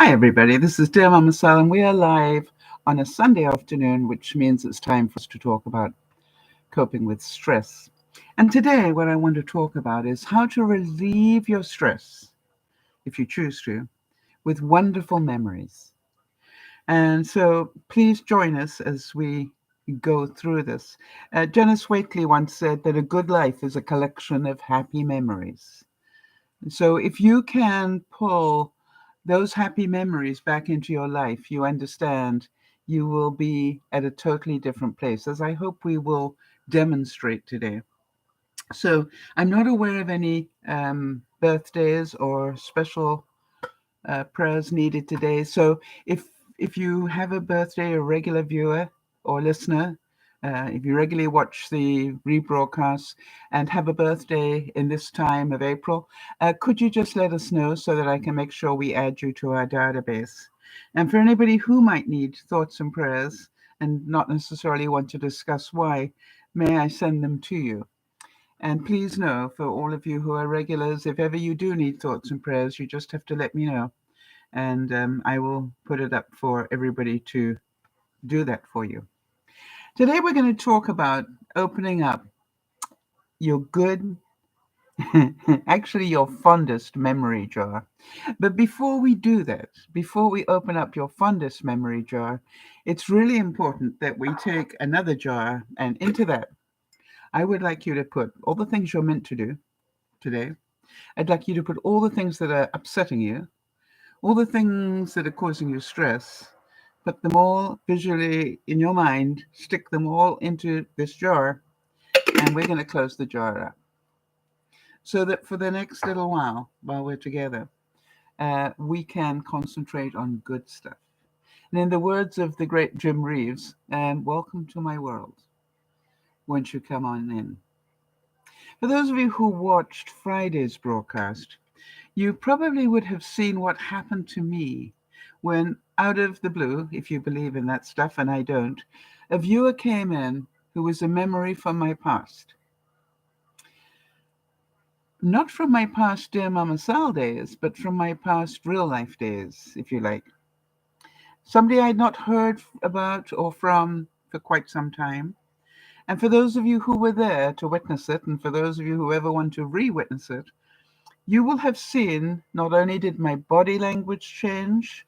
Hi, everybody. This is DearMamaSal, and we are live on a Sunday afternoon, which means it's time for us to talk about coping with stress. And today, what I want to talk about is how to relieve your stress, if you choose to, with wonderful memories. And so please join us as we go through this. Dennis Waitley once said that a good life is a collection of happy memories. So if you can pull those happy memories back into your life, you understand you will be at a totally different place, as I hope we will demonstrate today. So I'm not aware of any birthdays or special prayers needed today. So if you have a birthday, a regular viewer or listener, if you regularly watch the rebroadcasts and have a birthday in this time of April, could you just let us know so that I can make sure we add you to our database? And for anybody who might need thoughts and prayers and not necessarily want to discuss why, may I send them to you? And please know, for all of you who are regulars, if ever you do need thoughts and prayers, you just have to let me know. And I will put it up for everybody to do that for you. Today, we're going to talk about opening up your good, actually, your fondest memory jar. But before we do that, before we open up your fondest memory jar, it's really important that we take another jar, and into that, I would like you to put all the things you're meant to do today. I'd like you to put all the things that are upsetting you, all the things that are causing you stress, put them all visually in your mind, stick them all into this jar, and we're going to close the jar up. So that for the next little while we're together, we can concentrate on good stuff. And in the words of the great Jim Reeves, welcome to my world. Won't you come on in? For those of you who watched Friday's broadcast, you probably would have seen what happened to me when, out of the blue, if you believe in that stuff, and I don't, a viewer came in who was a memory from my past. Not from my past Dear Mama Sal days, but from my past real life days, if you like. Somebody I had not heard about or from for quite some time. And for those of you who were there to witness it, and for those of you who ever want to re-witness it, you will have seen not only did my body language change,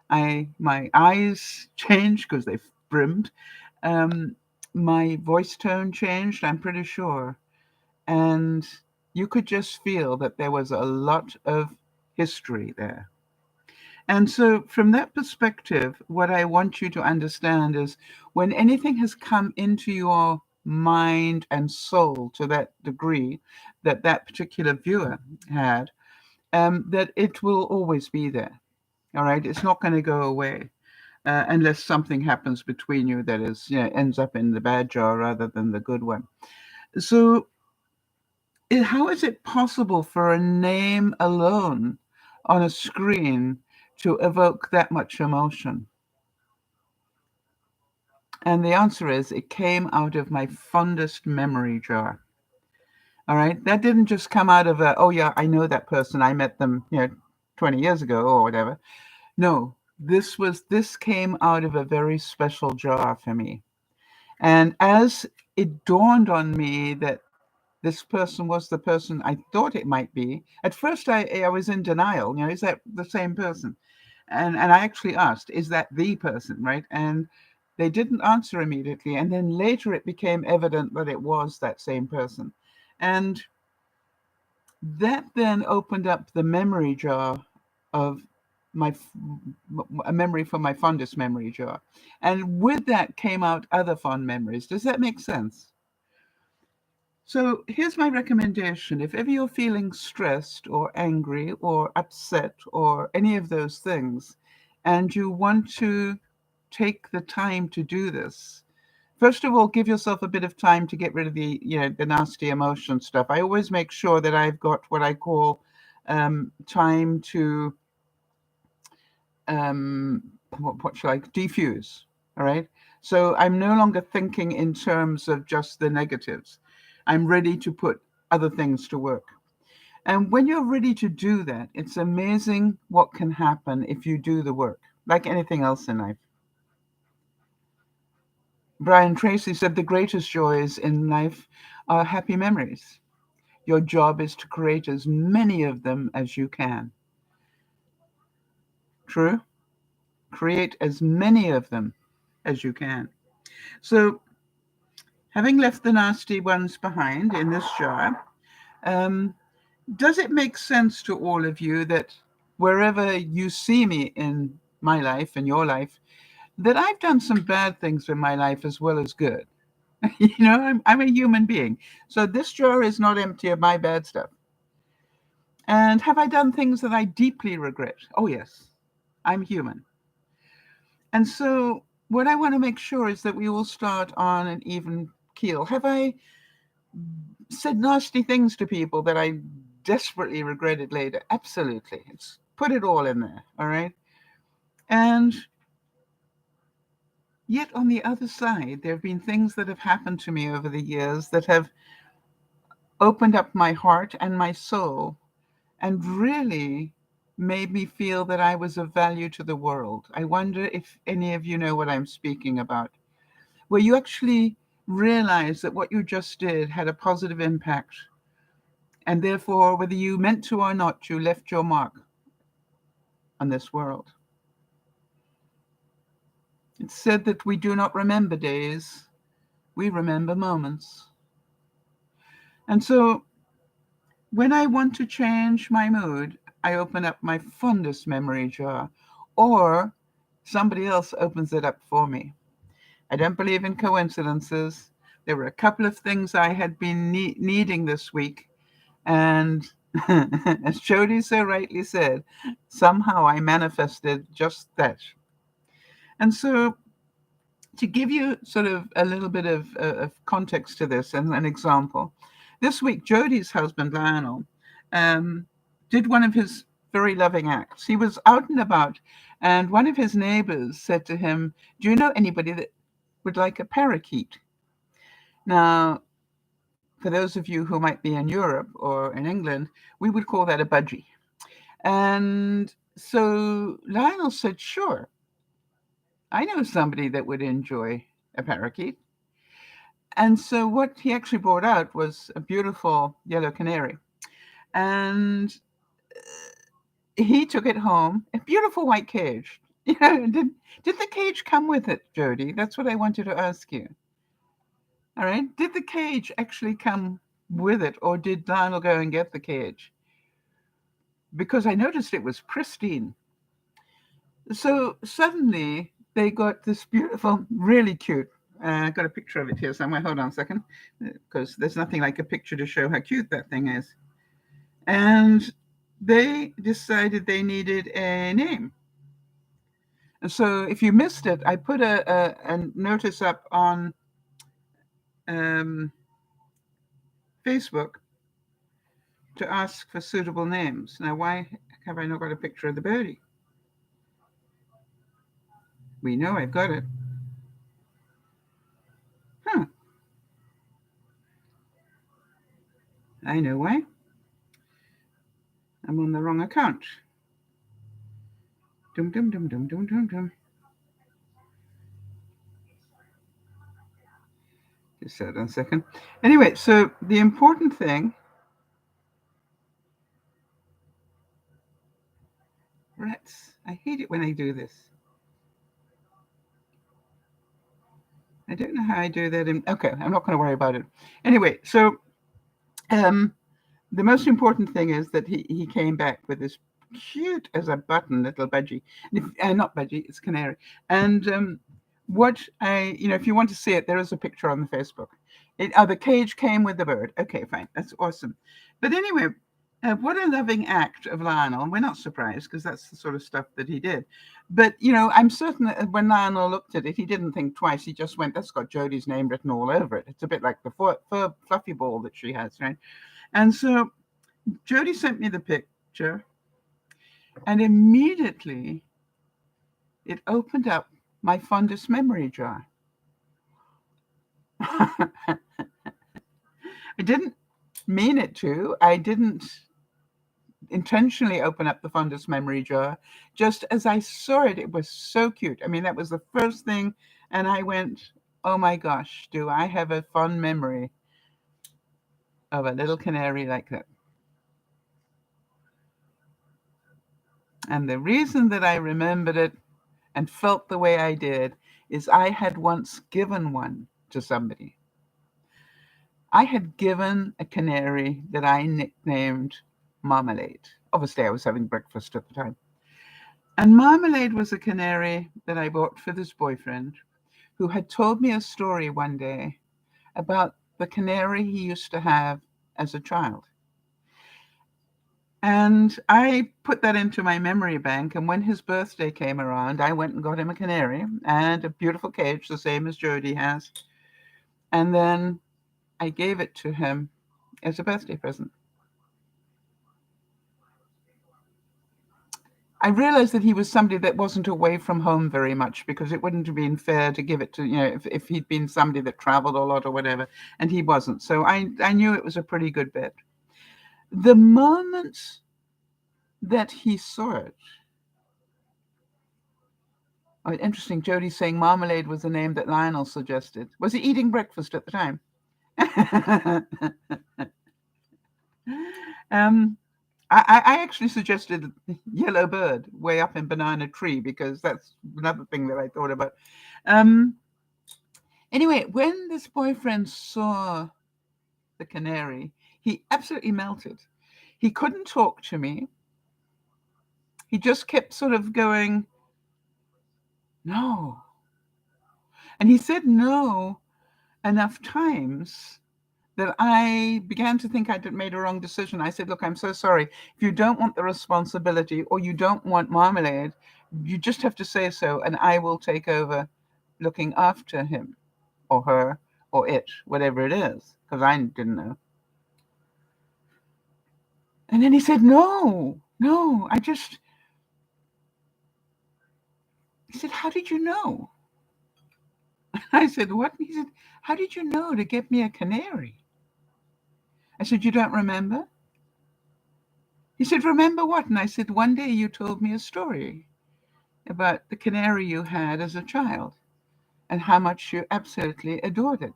my eyes changed because they brimmed, um, my voice tone changed, I'm pretty sure. And you could just feel that there was a lot of history there. And so, from that perspective, what I want you to understand is when anything has come into your mind and soul to that degree that that particular viewer had, that it will always be there. All right, it's not going to go away unless something happens between you that is, ends up in the bad jar rather than the good one. So, how is it possible for a name alone on a screen to evoke that much emotion? And the answer is it came out of my fondest memory jar. All right. That didn't just come out of oh, yeah, I know that person. I met them, 20 years ago or whatever. No, this came out of a very special jar for me. And as it dawned on me that this person was the person I thought it might be, at first I was in denial. Is that the same person? And I actually asked, is that the person, right? And they didn't answer immediately. And then later it became evident that it was that same person. And that then opened up the memory jar of a memory from my fondest memory jar. And with that came out other fond memories. Does that make sense? So here's my recommendation. If ever you're feeling stressed or angry or upset or any of those things, and you want to take the time to do this, first of all, give yourself a bit of time to get rid of the nasty emotion stuff. I always make sure that I've got what I call time to, what shall I, defuse. All right. So I'm no longer thinking in terms of just the negatives. I'm ready to put other things to work. And when you're ready to do that, it's amazing what can happen if you do the work, like anything else in life. Brian Tracy said the greatest joys in life are happy memories. Your job is to create as many of them as you can. True? Create as many of them as you can. So, having left the nasty ones behind in this jar, um, does it make sense to all of you that wherever you see me in my life, in your life, that I've done some bad things in my life as well as good? I'm a human being. So this jar is not empty of my bad stuff. And have I done things that I deeply regret? Oh, yes, I'm human. And so what I want to make sure is that we all start on an even keel. Have I said nasty things to people that I desperately regretted later? Absolutely. It's put it all in there, all right? And yet on the other side, there have been things that have happened to me over the years that have opened up my heart and my soul and really made me feel that I was of value to the world. I wonder if any of you know what I'm speaking about, where you actually realize that what you just did had a positive impact. And therefore, whether you meant to or not, you left your mark on this world. It's said that we do not remember days, we remember moments. And so when I want to change my mood, I open up my fondest memory jar, or somebody else opens it up for me. I don't believe in coincidences. There were a couple of things I had been needing this week, and as Jody so rightly said, somehow I manifested just that. And so to give you sort of a little bit of context to this and an example, this week Jody's husband Lionel did one of his very loving acts. He was out and about, and one of his neighbors said to him, "Do you know anybody that would like a parakeet?" Now, for those of you who might be in Europe or in England, we would call that a budgie. And so Lionel said, "Sure, I know somebody that would enjoy a parakeet." And so what he actually brought out was a beautiful yellow canary. And he took it home, a beautiful white cage. Did the cage come with it, Jody? That's what I wanted to ask you. All right. Did the cage actually come with it, or did Lionel go and get the cage? Because I noticed it was pristine. So suddenly they got this beautiful, really cute. I got a picture of it here somewhere. Hold on a second, because there's nothing like a picture to show how cute that thing is. And they decided they needed a name. And so if you missed it, I put a notice up on Facebook to ask for suitable names. Now, why have I not got a picture of the birdie? We know I've got it. Huh. I know why. I'm on the wrong account. Dum dum dum dum dum dum dum. Just hold on a second. Anyway, so the important thing. Rats. I hate it when I do this. I don't know how I do that. Okay, I'm not going to worry about it. Anyway, so the most important thing is that he came back with this cute as a button little budgie. Not budgie, it's canary. And if you want to see it, there is a picture on the Facebook. The cage came with the bird. Okay, fine. That's awesome. But anyway, what a loving act of Lionel. And we're not surprised because that's the sort of stuff that he did. But, I'm certain that when Lionel looked at it, he didn't think twice. He just went, that's got Jody's name written all over it. It's a bit like the fur fluffy ball that she has, right? And so Jody sent me the picture, and immediately it opened up my fondest memory jar. I didn't mean it to. I didn't intentionally open up the fondest memory jar. Just as I saw it, it was so cute. I mean, that was the first thing. And I went, oh my gosh, do I have a fond memory of a little canary like that? And the reason that I remembered it and felt the way I did is I had once given one to somebody. I had given a canary that I nicknamed Marmalade. Obviously, I was having breakfast at the time. And Marmalade was a canary that I bought for this boyfriend who had told me a story one day about the canary he used to have as a child. And I put that into my memory bank. And when his birthday came around, I went and got him a canary and a beautiful cage, the same as Jody has. And then I gave it to him as a birthday present. I realized that he was somebody that wasn't away from home very much, because it wouldn't have been fair to give it to, if he'd been somebody that traveled a lot or whatever, and he wasn't. So I knew it was a pretty good bet. The moment that he saw it, oh, interesting, Jody's saying Marmalade was the name that Lionel suggested. Was he eating breakfast at the time? I actually suggested yellow bird way up in banana tree, because that's another thing that I thought about. Anyway, when this boyfriend saw the canary, he absolutely melted. He couldn't talk to me. He just kept sort of going, no. And he said no enough times that I began to think I'd made a wrong decision. I said, look, I'm so sorry. If you don't want the responsibility or you don't want Marmalade, you just have to say so, and I will take over looking after him or her or it, whatever it is, because I didn't know. And then he said, no, he said, how did you know? I said, what? He said, how did you know to get me a canary? I said, you don't remember? He said, remember what? And I said, one day you told me a story about the canary you had as a child and how much you absolutely adored it.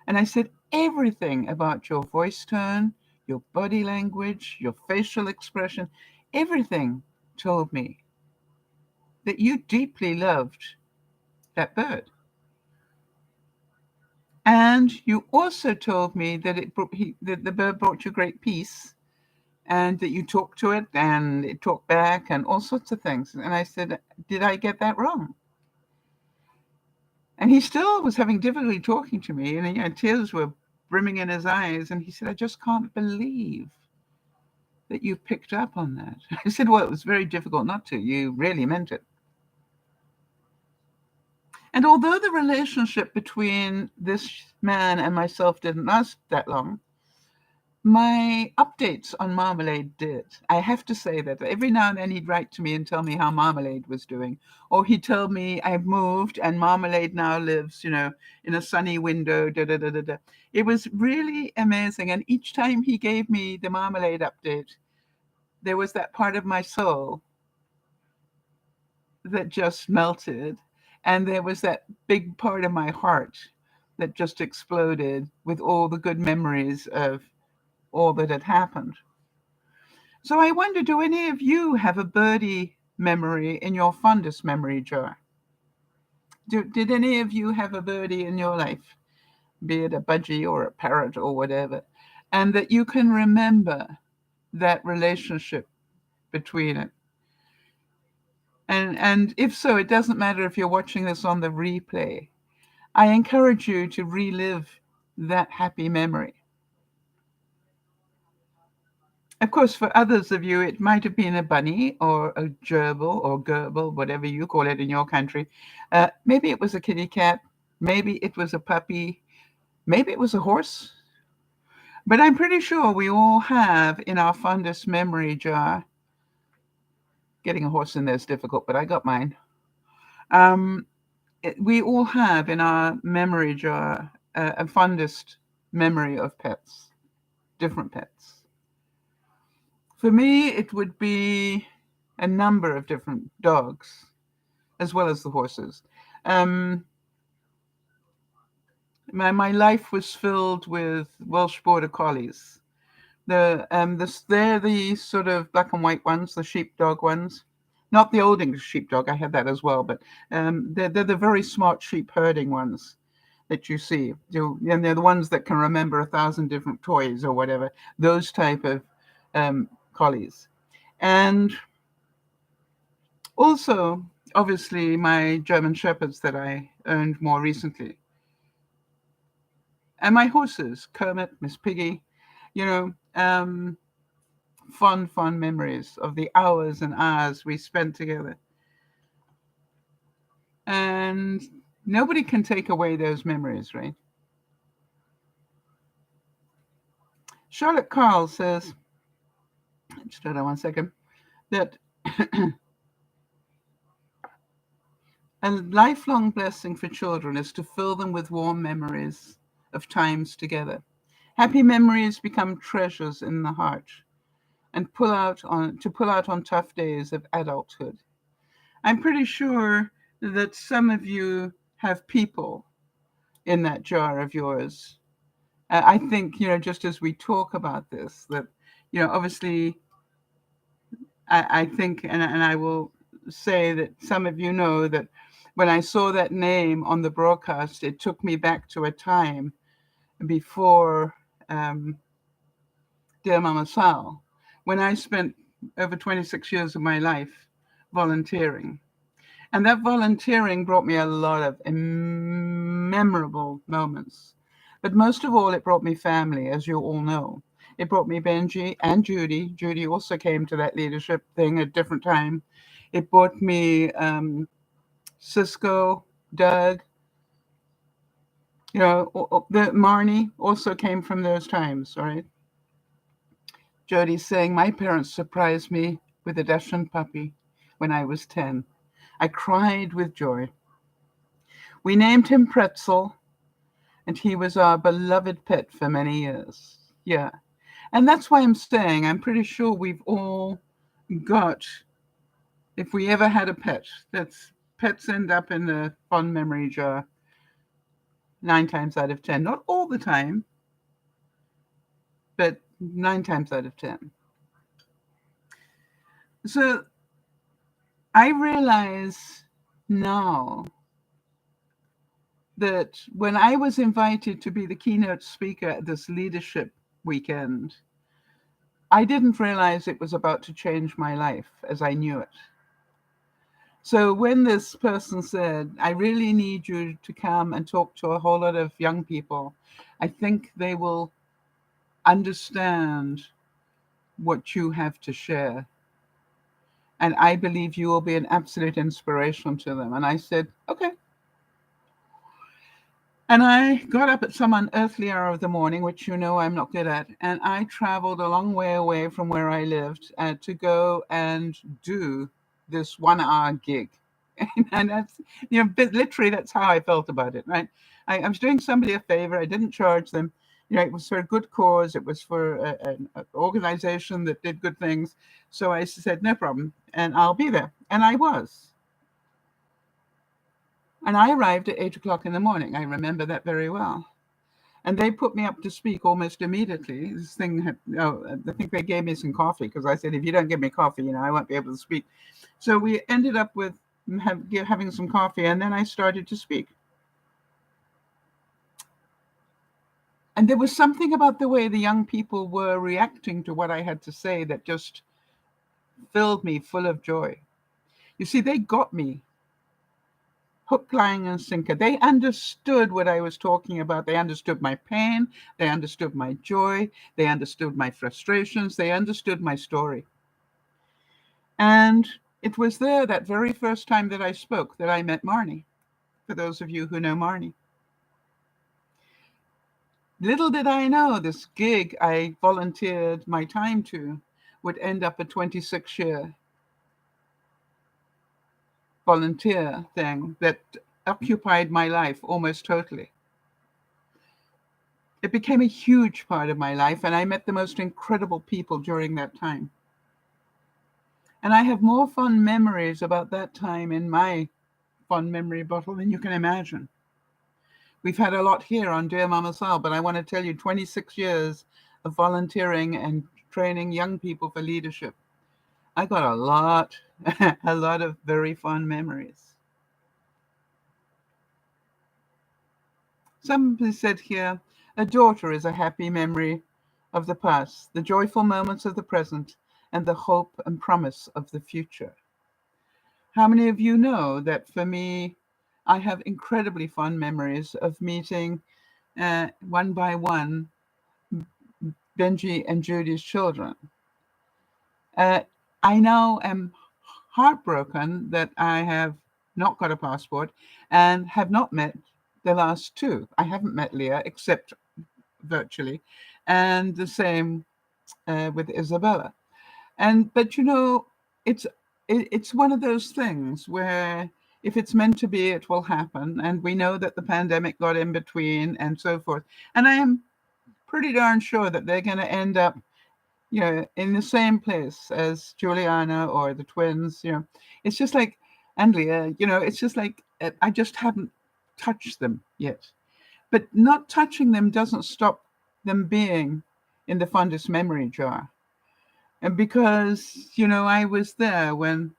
And I said, everything about your voice tone, your body language, your facial expression, everything told me that you deeply loved that bird. And you also told me that that the bird brought you great peace, and that you talked to it and it talked back and all sorts of things. And I said, did I get that wrong? And he still was having difficulty talking to me, and tears were brimming in his eyes. And he said, I just can't believe that you picked up on that. I said, well, it was very difficult not to. You really meant it. And although the relationship between this man and myself didn't last that long, my updates on Marmalade did. I have to say that every now and then he'd write to me and tell me how Marmalade was doing. Or he'd tell me I've moved and Marmalade now lives, in a sunny window, da da da da da. It was really amazing. And each time he gave me the Marmalade update, there was that part of my soul that just melted. And there was that big part of my heart that just exploded with all the good memories of all that had happened. So I wonder, do any of you have a birdie memory in your fondest memory jar? Did any of you have a birdie in your life, be it a budgie or a parrot or whatever, and that you can remember that relationship between it? And if so, it doesn't matter if you're watching this on the replay. I encourage you to relive that happy memory. Of course, for others of you, it might have been a bunny or a gerbil or gerbil, whatever you call it in your country. Maybe it was a kitty cat. Maybe it was a puppy. Maybe it was a horse. But I'm pretty sure we all have in our fondest memory jar. Getting a horse in there is difficult, but I got mine. We all have in our memory jar a fondest memory of pets, different pets. For me, it would be a number of different dogs, as well as the horses. Um, my life was filled with Welsh Border Collies. They're the sort of black and white ones, the sheepdog ones. Not the old English sheepdog, I had that as well, but they're the very smart sheep herding ones that you see. And they're the ones that can remember 1,000 different toys or whatever, those type of collies. And also, obviously, my German Shepherds that I owned more recently. And my horses, Kermit, Miss Piggy, you know, fond memories of the hours and hours we spent together. And nobody can take away those memories, right? Charlotte Carl says, just hold on one second, that a lifelong blessing for children is to fill them with warm memories of times together. Happy memories become treasures in the heart and pull out on tough days of adulthood. I'm pretty sure that some of you have people in that jar of yours. I think, just as we talk about this, that, obviously, I think, and I will say that some of you know that when I saw that name on the broadcast, it took me back to a time before DearMamaSal, when I spent over 26 years of my life volunteering. And that volunteering brought me a lot of memorable moments. But most of all, it brought me family, as you all know. It brought me Benji and Judy. Judy also came to that leadership thing at a different time. It brought me Cisco, Doug. The Marnie also came from those times, all right? Jody's saying, my parents surprised me with a Dachshund puppy when I was 10. I cried with joy. We named him Pretzel, and he was our beloved pet for many years. Yeah. And that's why I'm saying I'm pretty sure we've all got, if we ever had a pet, pets end up in the fond memory jar 9 times out of 10. Not all the time, but 9 times out of 10. So I realize now that when I was invited to be the keynote speaker at this leadership weekend, I didn't realize it was about to change my life as I knew it. So when this person said, I really need you to come and talk to a whole lot of young people, I think they will understand what you have to share. And I believe you will be an absolute inspiration to them. And I said, okay. And I got up at some unearthly hour of the morning, which I'm not good at. And I traveled a long way away from where I lived to go and do this 1-hour gig. And that's, literally that's how I felt about it, right? I was doing somebody a favor. I didn't charge them. It was for a good cause. It was for an organization that did good things. So I said, no problem. And I'll be there. And I was. And I arrived at 8 o'clock in the morning. I remember that very well. And they put me up to speak almost immediately. This thing had, I think they gave me some coffee because I said, if you don't give me coffee, I won't be able to speak. So we ended up with having some coffee, and then I started to speak. And there was something about the way the young people were reacting to what I had to say that just filled me full of joy. You see, they got me. Hook, line, and sinker. They understood what I was talking about. They understood my pain. They understood my joy. They understood my frustrations. They understood my story. And it was there, that very first time that I spoke, that I met Marnie, for those of you who know Marnie. Little did I know this gig I volunteered my time to would end up a 26-year volunteer thing that occupied my life almost totally. It became a huge part of my life, and I met the most incredible people during that time. And I have more fond memories about that time in my fond memory bottle than you can imagine. We've had a lot here on Dear Mama Sal, but I want to tell you 26 years of volunteering and training young people for leadership. I got a lot, a lot of very fond memories. Somebody said here, a daughter is a happy memory of the past, the joyful moments of the present, and the hope and promise of the future. How many of you know that for me, I have incredibly fond memories of meeting one by one Benji and Judy's children? I now am heartbroken that I have not got a passport and have not met the last two. I haven't met Leah except virtually, and the same with Isabella. But it's one of those things where if it's meant to be, it will happen. And we know that the pandemic got in between and so forth. And I am pretty darn sure that they're going to end up, in the same place as Juliana or the twins. It's just like, and Leah, it's just like I just haven't touched them yet. But not touching them doesn't stop them being in the fondest memory jar. And because, I was there when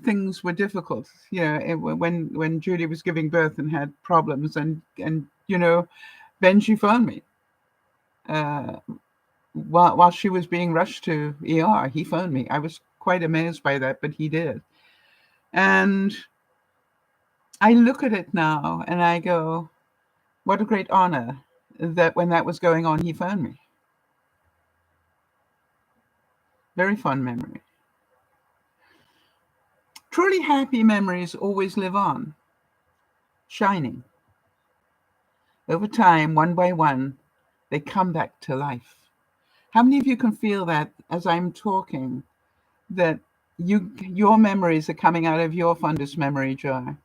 things were difficult, when Judy was giving birth and had problems, and Benji phoned me while she was being rushed to ER. He phoned me. I was quite amazed by that, but he did. And I look at it now and I go, what a great honor that when that was going on, he phoned me. Very fond memory. Truly happy memories always live on, shining. Over time, one by one, they come back to life. How many of you can feel that as I'm talking, that your memories are coming out of your fondest memory jar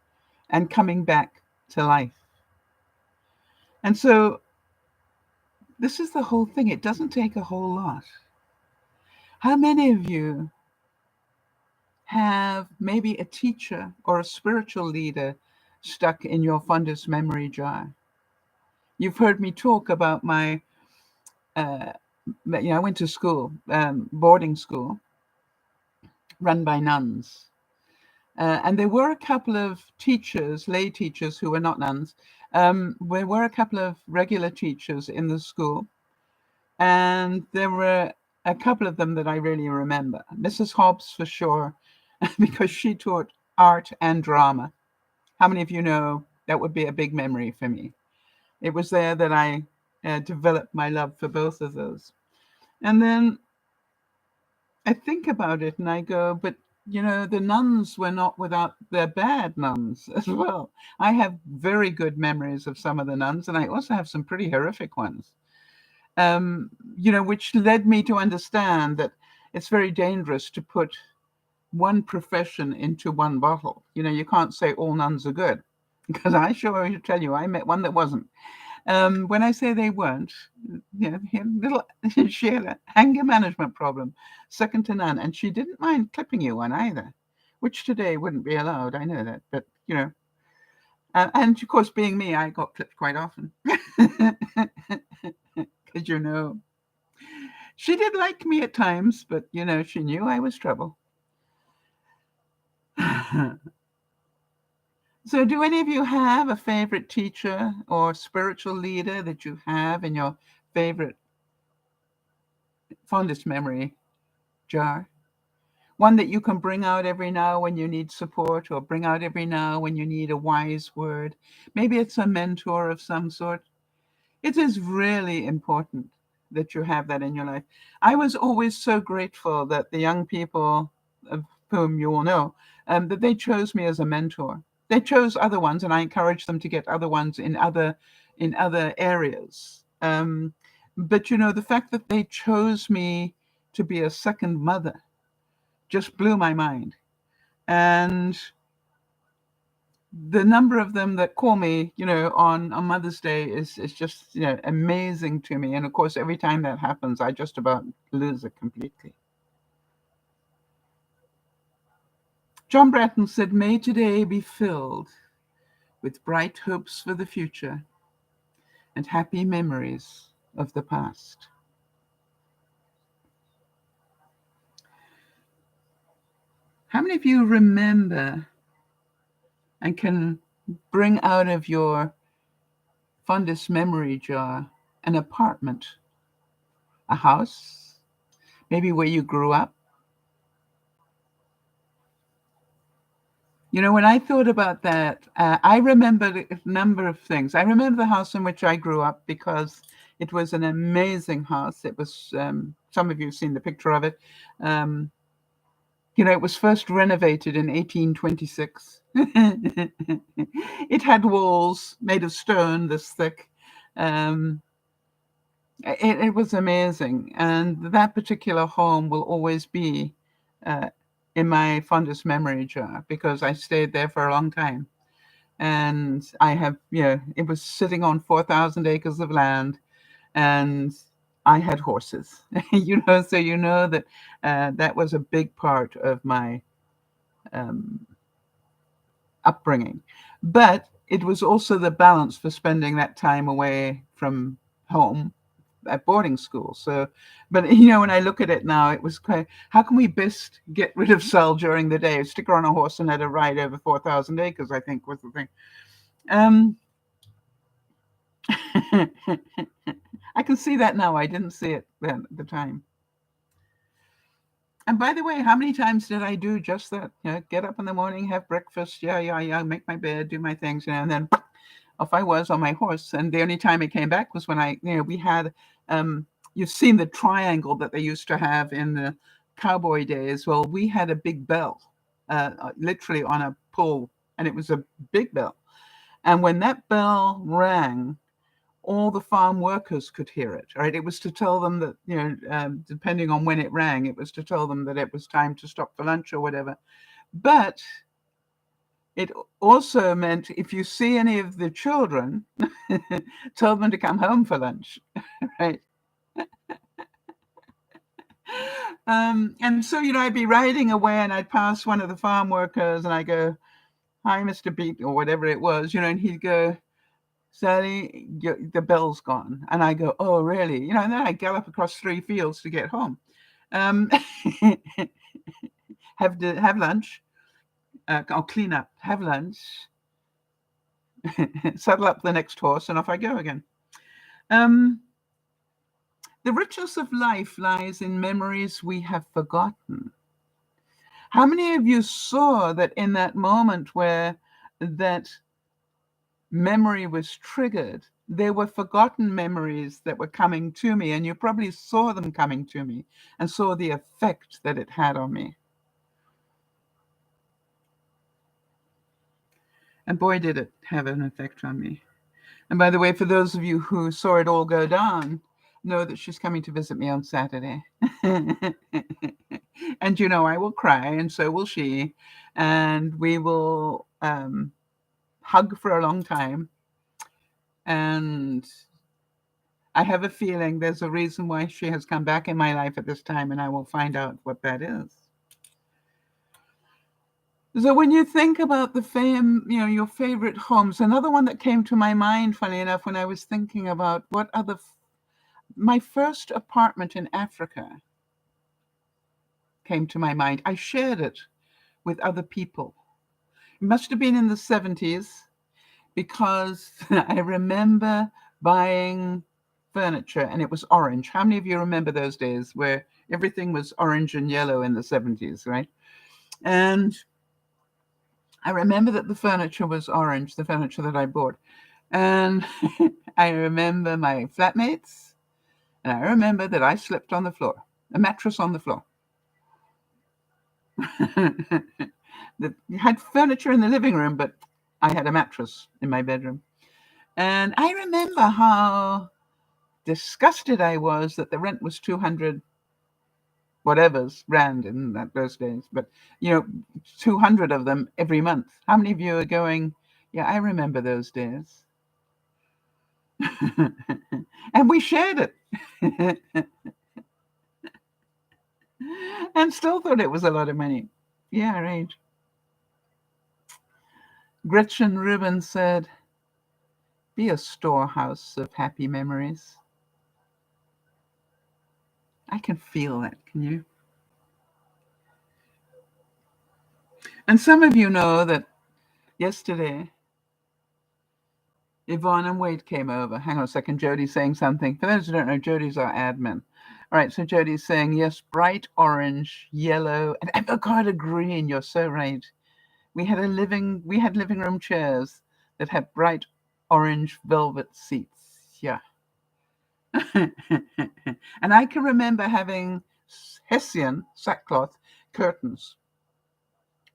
and coming back to life? And so this is the whole thing. It doesn't take a whole lot. How many of you have maybe a teacher or a spiritual leader stuck in your fondest memory jar? You've heard me talk about my, I went to school, boarding school, run by nuns. And there were a couple of teachers, lay teachers who were not nuns. There were a couple of regular teachers in the school. And there were a couple of them that I really remember. Mrs. Hobbs, for sure, because she taught art and drama. How many of you know that would be a big memory for me? It was there that I developed my love for both of those. And then I think about it and I go, but the nuns were not without their bad nuns as well. I have very good memories of some of the nuns, and I also have some pretty horrific ones, which led me to understand that it's very dangerous to put one profession into one bottle. You can't say all nuns are good, because I sure tell you, I met one that wasn't. When I say they weren't, she had a anger management problem, second to none, and she didn't mind clipping you one either, which today wouldn't be allowed. I know that, but and of course, being me, I got clipped quite often, because she did like me at times, but she knew I was trouble. So do any of you have a favorite teacher or spiritual leader that you have in your favorite fondest memory jar? One that you can bring out every now when you need support, or bring out every now when you need a wise word. Maybe it's a mentor of some sort. It is really important that you have that in your life. I was always so grateful that the young people of whom you all know, that they chose me as a mentor. They chose other ones, and I encouraged them to get other ones in other areas. But the fact that they chose me to be a second mother just blew my mind. And the number of them that call me, on Mother's Day is just, amazing to me. And of course, every time that happens, I just about lose it completely. John Bratton said, "May today be filled with bright hopes for the future and happy memories of the past." How many of you remember and can bring out of your fondest memory jar an apartment, a house, maybe where you grew up? You know, when I thought about that, I remembered a number of things. I remember the house in which I grew up because it was an amazing house. It was, some of you have seen the picture of it. Um, you know, it was first renovated in 1826. It had walls made of stone this thick. Um, it was amazing. And that particular home will always be uh, in my fondest memory jar because I stayed there for a long time. And I have, you know, it was sitting on 4,000 acres of land, and I had horses, you know, so you know that that was a big part of my um, upbringing. But it was also the balance for spending that time away from home at boarding school. So, but you know, when I look at it now, it was quite, how can we best get rid of Sal during the day? Stick her on a horse and let her ride over 4,000 acres, I think was the thing. Um, I can see that now. I didn't see it then at the time. And by the way, how many times did I do just that? You know, get up in the morning, have breakfast, yeah, make my bed, do my things, you know, and then off I was on my horse. And the only time it came back was when we had, you've seen the triangle that they used to have in the cowboy days. Well, we had a big bell, literally on a pole, and it was a big bell. And when that bell rang, all the farm workers could hear it, right? It was to tell them that, you know, depending on when it rang, it was to tell them that it was time to stop for lunch or whatever. But it also meant if you see any of the children, tell them to come home for lunch, right? And so, you know, I'd be riding away and I'd pass one of the farm workers and I go, "Hi, Mr. Beat," or whatever it was, you know, and he'd go, "Sally, the bell's gone." And I go, "Oh, really?" You know, and then I gallop across 3 fields to get home. Um, have lunch, I'll clean up, have lunch, saddle up the next horse, and off I go again. Um, the richness of life lies in memories we have forgotten. How many of you saw that in that moment where that memory was triggered, there were forgotten memories that were coming to me, and you probably saw them coming to me and saw the effect that it had on me. And boy, did it have an effect on me. And by the way, for those of you who saw it all go down, know that she's coming to visit me on Saturday. And, you know, I will cry, and so will she. And we will hug for a long time. And I have a feeling there's a reason why she has come back in my life at this time, and I will find out what that is. So when you think about you know, your favorite homes, another one that came to my mind, funny enough, when I was thinking about what other, my first apartment in Africa came to my mind. I shared it with other people. It must have been in the 70s because I remember buying furniture and it was orange. How many of you remember those days where everything was orange and yellow in the 70s, right? And I remember that the furniture was orange, the furniture that I bought. And I remember my flatmates, and I remember that I slept on the floor, a mattress on the floor. Had furniture in the living room, but I had a mattress in my bedroom. And I remember how disgusted I was that the rent was 200 whatever's rand in those days, but you know, 200 of them every month. How many of you are going, yeah, I remember those days? And we shared it. And still thought it was a lot of money. Yeah, right. Gretchen Rubin said, "Be a storehouse of happy memories." I can feel that, can you? And some of you know that yesterday, Yvonne and Wade came over. Hang on a second, Jody's saying something. For those who don't know, Jody's our admin. All right, so Jody's saying, yes, bright orange, yellow, and avocado green. You're so right. We had living room chairs that had bright orange velvet seats. Yeah. And I can remember having Hessian sackcloth curtains,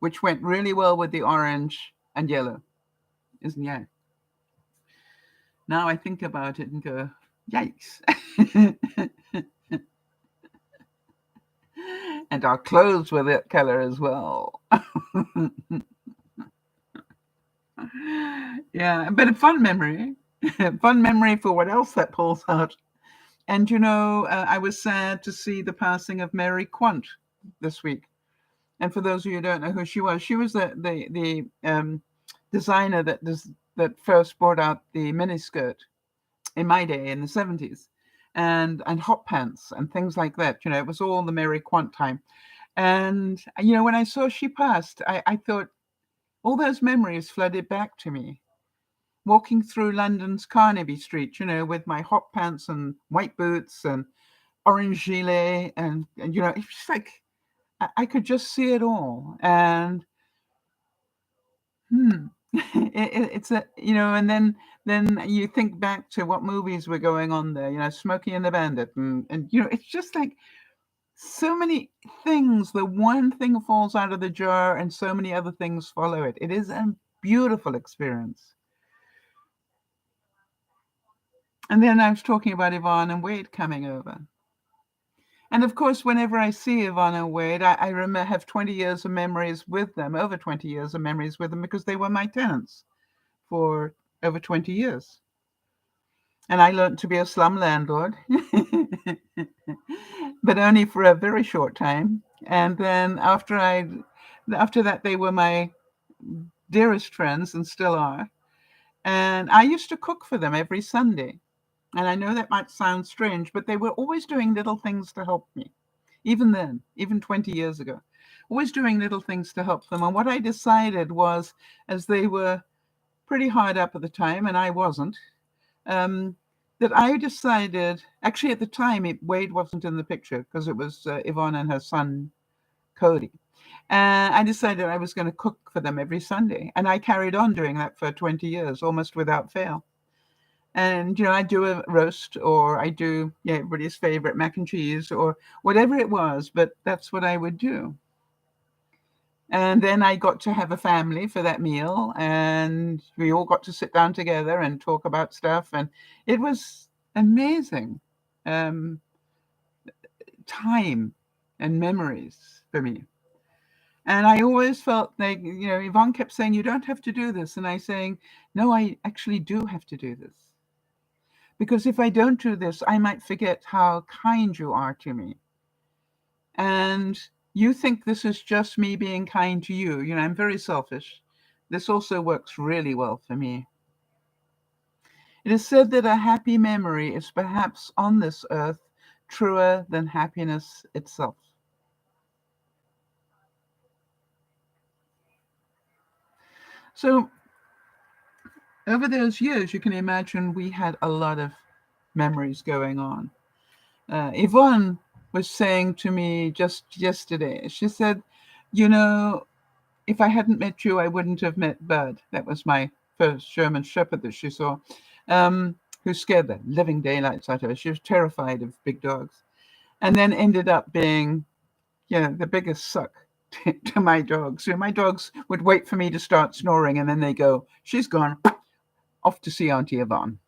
which went really well with the orange and yellow. Isn't it? Now I think about it and go, yikes. And our clothes were that color as well. Yeah, but a fun memory. Fun memory for what else that pulls out. And I was sad to see the passing of Mary Quant this week. And for those of you who don't know who she was the designer that first brought out the miniskirt in my day in the 70s, and hot pants and things like that. It was all the Mary Quant time. And when I saw she passed, I thought all those memories flooded back to me. Walking through London's Carnaby Street, with my hot pants and white boots and orange gilet, and it's like I could just see it all. And it's and then you think back to what movies were going on there, Smokey and the Bandit, and it's just like so many things. The one thing falls out of the jar and so many other things follow it. It is a beautiful experience. And then I was talking about Yvonne and Wade coming over. And of course, whenever I see Yvonne and Wade, I remember have 20 years of memories with them, over 20 years of memories with them, because they were my tenants for over 20 years. And I learned to be a slum landlord, but only for a very short time. And then after that, they were my dearest friends and still are. And I used to cook for them every Sunday. And I know that might sound strange, but they were always doing little things to help me. Even then, even 20 years ago, always doing little things to help them. And what I decided was, as they were pretty hard up at the time, and I wasn't, that I decided, actually at the time, Wade wasn't in the picture because it was Yvonne and her son, Cody. And I decided I was going to cook for them every Sunday. And I carried on doing that for 20 years, almost without fail. And, I do a roast, or I do everybody's favorite mac and cheese, or whatever it was, but that's what I would do. And then I got to have a family for that meal, and we all got to sit down together and talk about stuff. And it was amazing time and memories for me. And I always felt like, Yvonne kept saying, you don't have to do this. And I saying, no, I actually do have to do this. Because if I don't do this, I might forget how kind you are to me. And you think this is just me being kind to you. I'm very selfish. This also works really well for me. It is said that a happy memory is perhaps on this earth truer than happiness itself. So over those years, you can imagine we had a lot of memories going on. Yvonne was saying to me just yesterday, she said, if I hadn't met you, I wouldn't have met Bud. That was my first German Shepherd that she saw, who scared the living daylights out of her. She was terrified of big dogs, and then ended up being, the biggest suck to my dogs. My dogs would wait for me to start snoring, and then they go, she's gone, off to see Auntie Yvonne.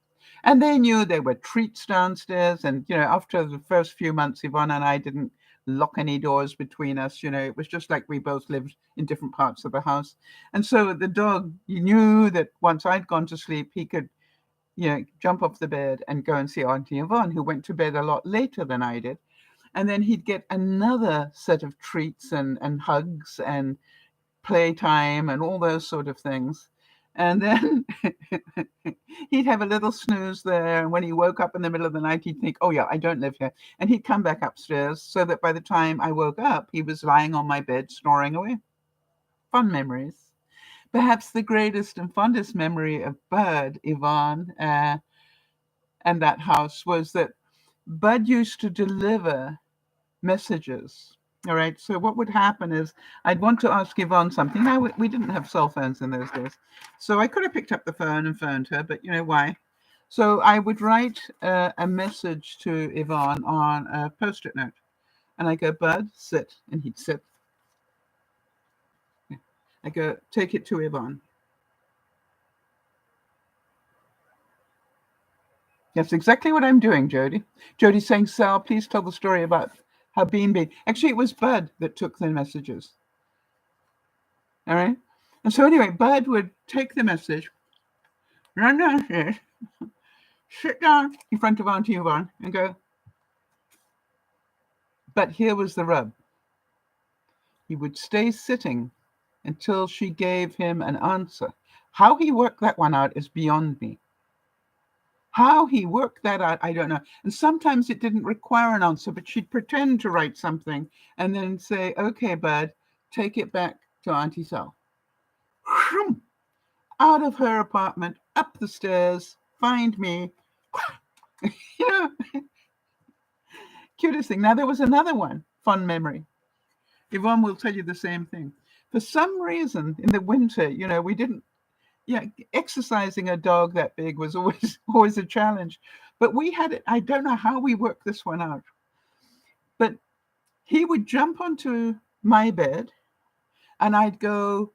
And they knew there were treats downstairs. And, after the first few months, Yvonne and I didn't lock any doors between us. It was just like we both lived in different parts of the house. And so the dog, you knew that once I'd gone to sleep, he could, jump off the bed and go and see Auntie Yvonne, who went to bed a lot later than I did. And then he'd get another set of treats and hugs and playtime and all those sort of things. And then he'd have a little snooze there. And when he woke up in the middle of the night, he'd think, oh, yeah, I don't live here. And he'd come back upstairs so that by the time I woke up, he was lying on my bed, snoring away. Fun memories. Perhaps the greatest and fondest memory of Bud, Yvonne, and that house was that Bud used to deliver messages. All right. So what would happen is I'd want to ask Yvonne something. Now we didn't have cell phones in those days, so I could have picked up the phone and phoned her, but you know why? So I would write a message to Yvonne on a post-it note, and I go, Bud, sit, and he'd sit. I go, take it to Yvonne. That's exactly what I'm doing, Jody. Jody's saying, Sal, please tell the story about how Bean. Actually, it was Bud that took the messages. All right. And so anyway, Bud would take the message, run downstairs, sit down in front of Auntie Yvonne and go, but here was the rub. He would stay sitting until she gave him an answer. How he worked that one out is beyond me. How he worked that out, I don't know. And sometimes it didn't require an answer, but she'd pretend to write something and then say, okay, Bud, take it back to Auntie Sal. Out of her apartment, up the stairs, find me. You know, cutest thing. Now, there was another one, fun memory. Yvonne will tell you the same thing. For some reason, in the winter, you know, we didn't, exercising a dog that big was always a challenge. But we had it, I don't know how we worked this one out. But he would jump onto my bed and I'd go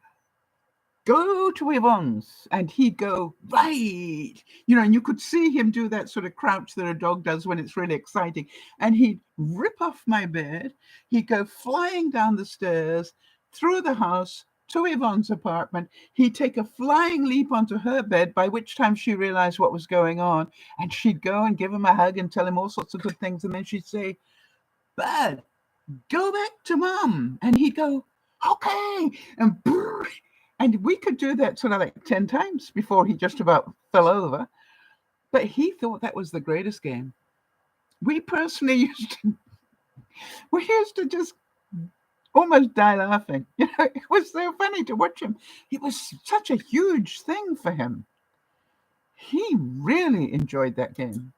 to Yvonne's, and he'd go, right, and you could see him do that sort of crouch that a dog does when it's really exciting. And he'd rip off my bed. He'd go flying down the stairs, through the house, to Yvonne's apartment. He'd take a flying leap onto her bed, by which time she realized what was going on. And she'd go and give him a hug and tell him all sorts of good things. And then she'd say, Bud, go back to Mom. And he'd go, okay. And we could do that sort of like 10 times before he just about fell over. But he thought that was the greatest game. We personally used to just almost die laughing. It was so funny to watch him. It was such a huge thing for him. He really enjoyed that game.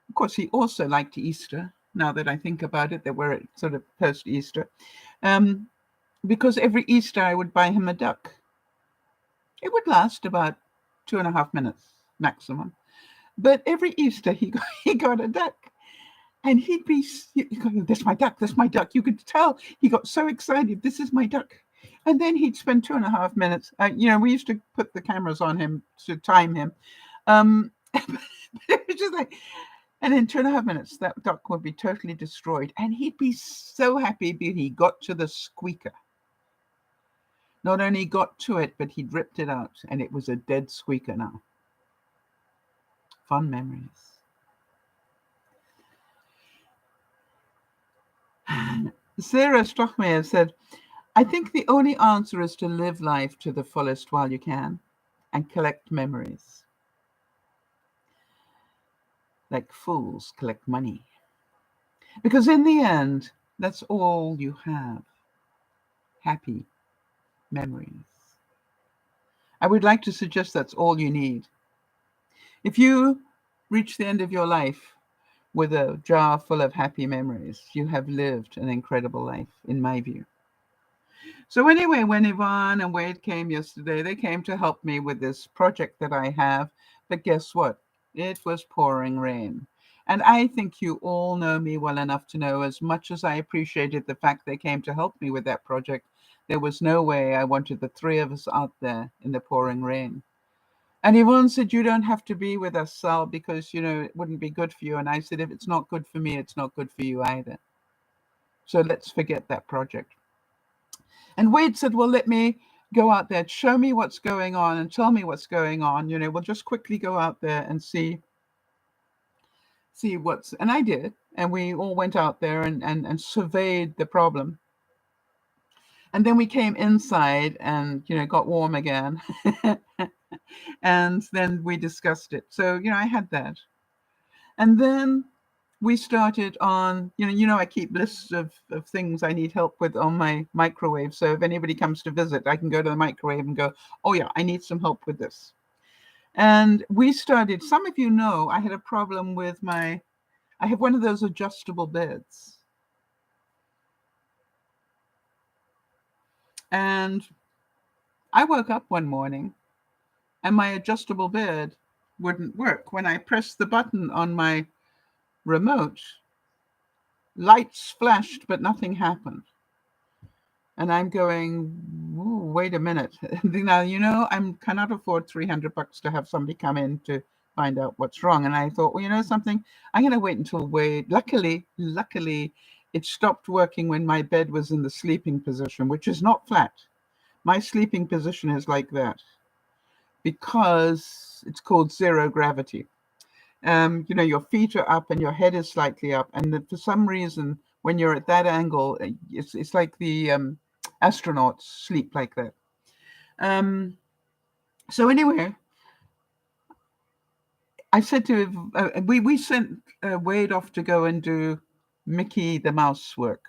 Of course, he also liked Easter. Now that I think about it, that we're at sort of post-Easter. Because every Easter I would buy him a duck. It would last about 2.5 minutes maximum. But every Easter he got a duck. And he'd be, that's my duck, that's my duck. You could tell he got so excited, this is my duck. And then he'd spend 2.5 minutes. We used to put the cameras on him to time him. It was just like, and in 2.5 minutes, that duck would be totally destroyed. And he'd be so happy that he got to the squeaker. Not only got to it, but he'd ripped it out, and it was a dead squeaker now. Fun memories. Sarah Stockmeyer said, I think the only answer is to live life to the fullest while you can and collect memories. Like fools collect money. Because in the end, that's all you have. Happy memories. I would like to suggest that's all you need. If you reach the end of your life with a jar full of happy memories, you have lived an incredible life, in my view. So anyway, when Yvonne and Wade came yesterday, they came to help me with this project that I have. But guess what? It was pouring rain. And I think you all know me well enough to know, as much as I appreciated the fact they came to help me with that project, there was no way I wanted the three of us out there in the pouring rain. And Yvonne said, you don't have to be with us, Sal, because, it wouldn't be good for you. And I said, if it's not good for me, it's not good for you either. So let's forget that project. And Wade said, well, let me go out there, show me what's going on and tell me what's going on. We'll just quickly go out there and see what's, and I did. And we all went out there and surveyed the problem. And then we came inside and, got warm again. And then we discussed it. So, I had that. And then we started on, I keep lists of things I need help with on my microwave. So if anybody comes to visit, I can go to the microwave and go, oh yeah, I need some help with this. And we started, some of you know, I had a problem with I have one of those adjustable beds. And I woke up one morning and my adjustable bed wouldn't work. When I pressed the button on my remote, lights flashed, but nothing happened. And I'm going, wait a minute. Now, I cannot afford $300 to have somebody come in to find out what's wrong. And I thought, well, you know something? I'm going to wait until Luckily, it stopped working when my bed was in the sleeping position, which is not flat. My sleeping position is like that because it's called zero gravity. Your feet are up and your head is slightly up. And for some reason, when you're at that angle, it's like the astronauts sleep like that. So anyway, I said to we sent Wade off to go and do Mickey the Mouse work.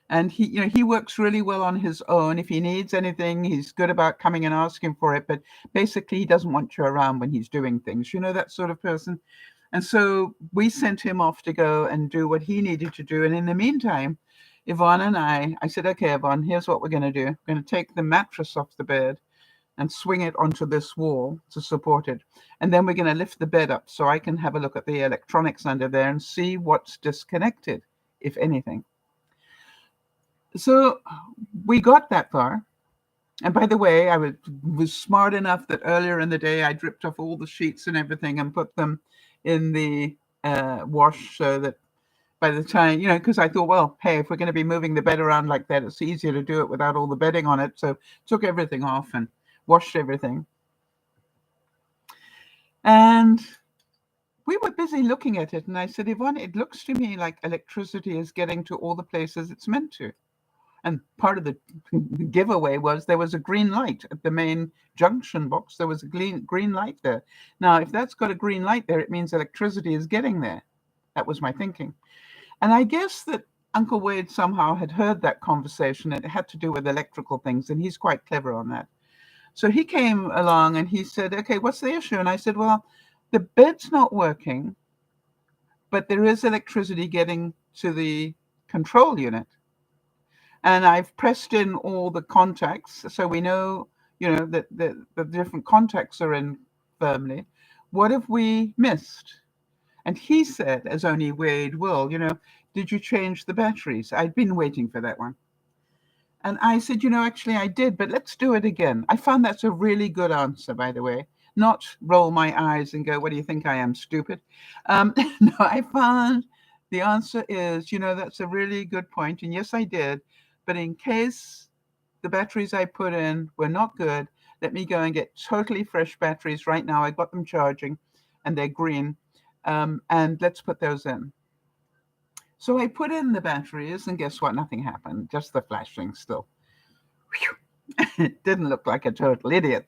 And he works really well on his own. If he needs anything, he's good about coming and asking for it. But basically, he doesn't want you around when he's doing things. That sort of person. And so we sent him off to go and do what he needed to do. And in the meantime, Yvonne and I said, okay, Yvonne, here's what we're going to do. We're going to take the mattress off the bed and swing it onto this wall to support it. And then we're going to lift the bed up so I can have a look at the electronics under there and see what's disconnected, if anything. So we got that far. And by the way, I was smart enough that earlier in the day, I dripped off all the sheets and everything and put them in the wash so that by the time, because I thought, well, hey, if we're going to be moving the bed around like that, it's easier to do it without all the bedding on it. So took everything off and washed everything. And we were busy looking at it. And I said, Yvonne, it looks to me like electricity is getting to all the places it's meant to. And part of the giveaway was there was a green light at the main junction box. There was a green light there. Now, if that's got a green light there, it means electricity is getting there. That was my thinking. And I guess that Uncle Wade somehow had heard that conversation. It had to do with electrical things, and he's quite clever on that. So he came along and he said, okay, what's the issue? And I said, well, the bed's not working, but there is electricity getting to the control unit. And I've pressed in all the contacts, so we know, that the different contacts are in firmly. What have we missed? And he said, as only Wade will, did you change the batteries? I'd been waiting for that one. And I said, actually I did, but let's do it again. I found that's a really good answer, by the way. Not roll my eyes and go, what do you think I am, stupid? No, I found the answer is, that's a really good point. And yes, I did. But in case the batteries I put in were not good, let me go and get totally fresh batteries right now. I got them charging and they're green. And let's put those in. So I put in the batteries and guess what? Nothing happened. Just the flashing still. It didn't look like a total idiot.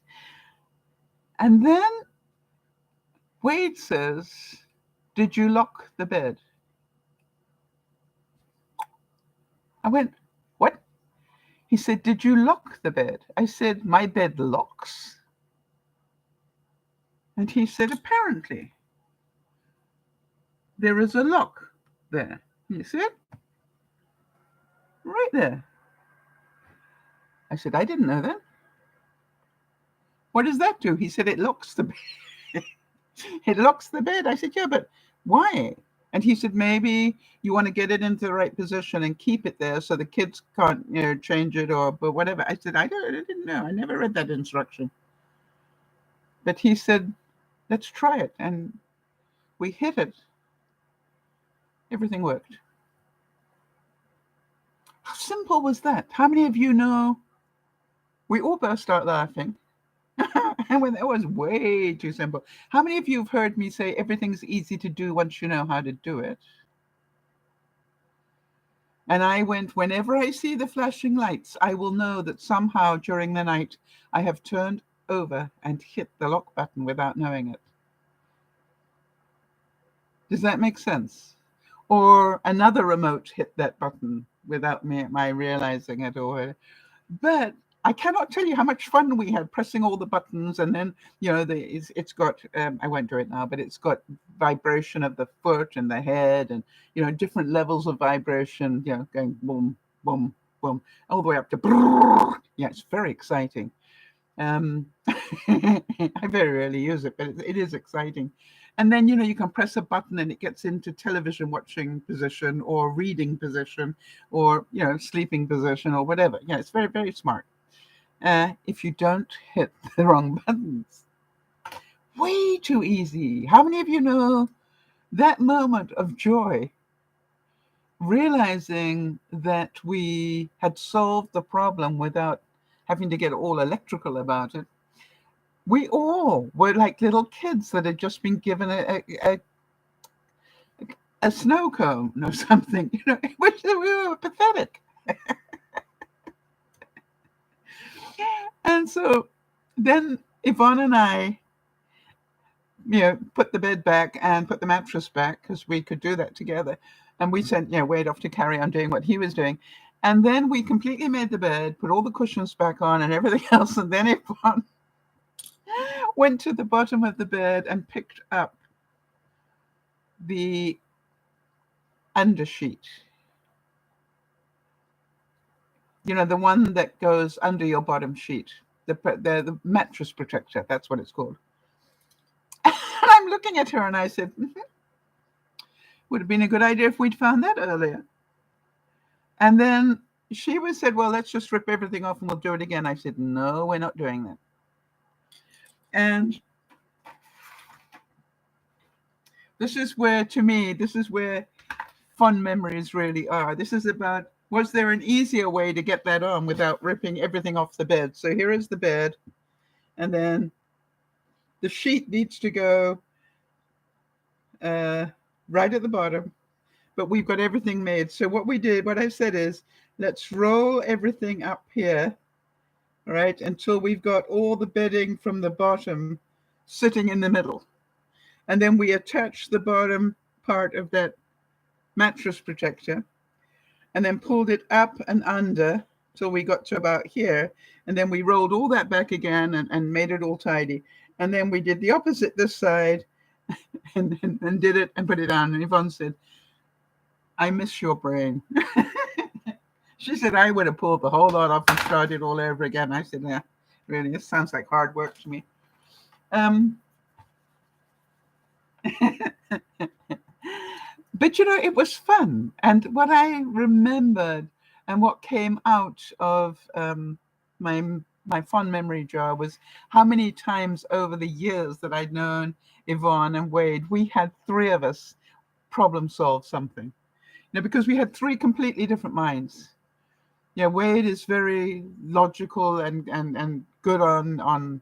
And then Wade says, did you lock the bed? I went, what? He said, did you lock the bed? I said, my bed locks. And he said, apparently, there is a lock there. You see it? Right there. I said, I didn't know that. What does that do? He said, it locks the bed. It locks the bed. I said, yeah, but why? And he said, maybe you want to get it into the right position and keep it there so the kids can't, change it but whatever. I said, I didn't know. I never read that instruction. But he said, let's try it. And we hit it. Everything worked. How simple was that? How many of you know? We all burst out laughing. And when that was way too simple. How many of you have heard me say everything's easy to do once you know how to do it? And I went, whenever I see the flashing lights, I will know that somehow during the night I have turned over and hit the lock button without knowing it. Does that make sense? Or another remote hit that button without my realizing it. But I cannot tell you how much fun we had pressing all the buttons, and then it's got I won't do it now, but it's got vibration of the foot and the head, and different levels of vibration, going boom, boom, boom, all the way up to brrr. Yeah, it's very exciting. I very rarely use it, but it is exciting. And then, you can press a button and it gets into television watching position or reading position or, sleeping position or whatever. Yeah, it's very, very smart. If you don't hit the wrong buttons. Way too easy. How many of you know that moment of joy, realizing that we had solved the problem without having to get all electrical about it? We all were like little kids that had just been given a snow cone or something, which we were pathetic. And so then Yvonne and I, put the bed back and put the mattress back because we could do that together. And we sent, Wade off to carry on doing what he was doing. And then we completely made the bed, put all the cushions back on and everything else. And then Yvonne went to the bottom of the bed and picked up the undersheet. The one that goes under your bottom sheet, the mattress protector. That's what it's called. And I'm looking at her and I said, would have been a good idea if we'd found that earlier. And then she said, well, let's just rip everything off and we'll do it again. I said, no, we're not doing that. And this is where fun memories really are. This is about, was there an easier way to get that on without ripping everything off the bed? So here is the bed. And then the sheet needs to go right at the bottom. But we've got everything made. So what I said is, let's roll everything up here, right, until we've got all the bedding from the bottom sitting in the middle. And then we attach the bottom part of that mattress protector and then pulled it up and under till we got to about here. And then we rolled all that back again and made it all tidy. And then we did the opposite this side and did it and put it on. And Yvonne said, I miss your brain. She said, I would have pulled the whole lot off and started all over again. I said, yeah, really, it sounds like hard work to me. But it was fun. And what I remembered and what came out of my fond memory jar was how many times over the years that I'd known Yvonne and Wade, we had three of us problem solve something. Because we had three completely different minds. Wade is very logical and good on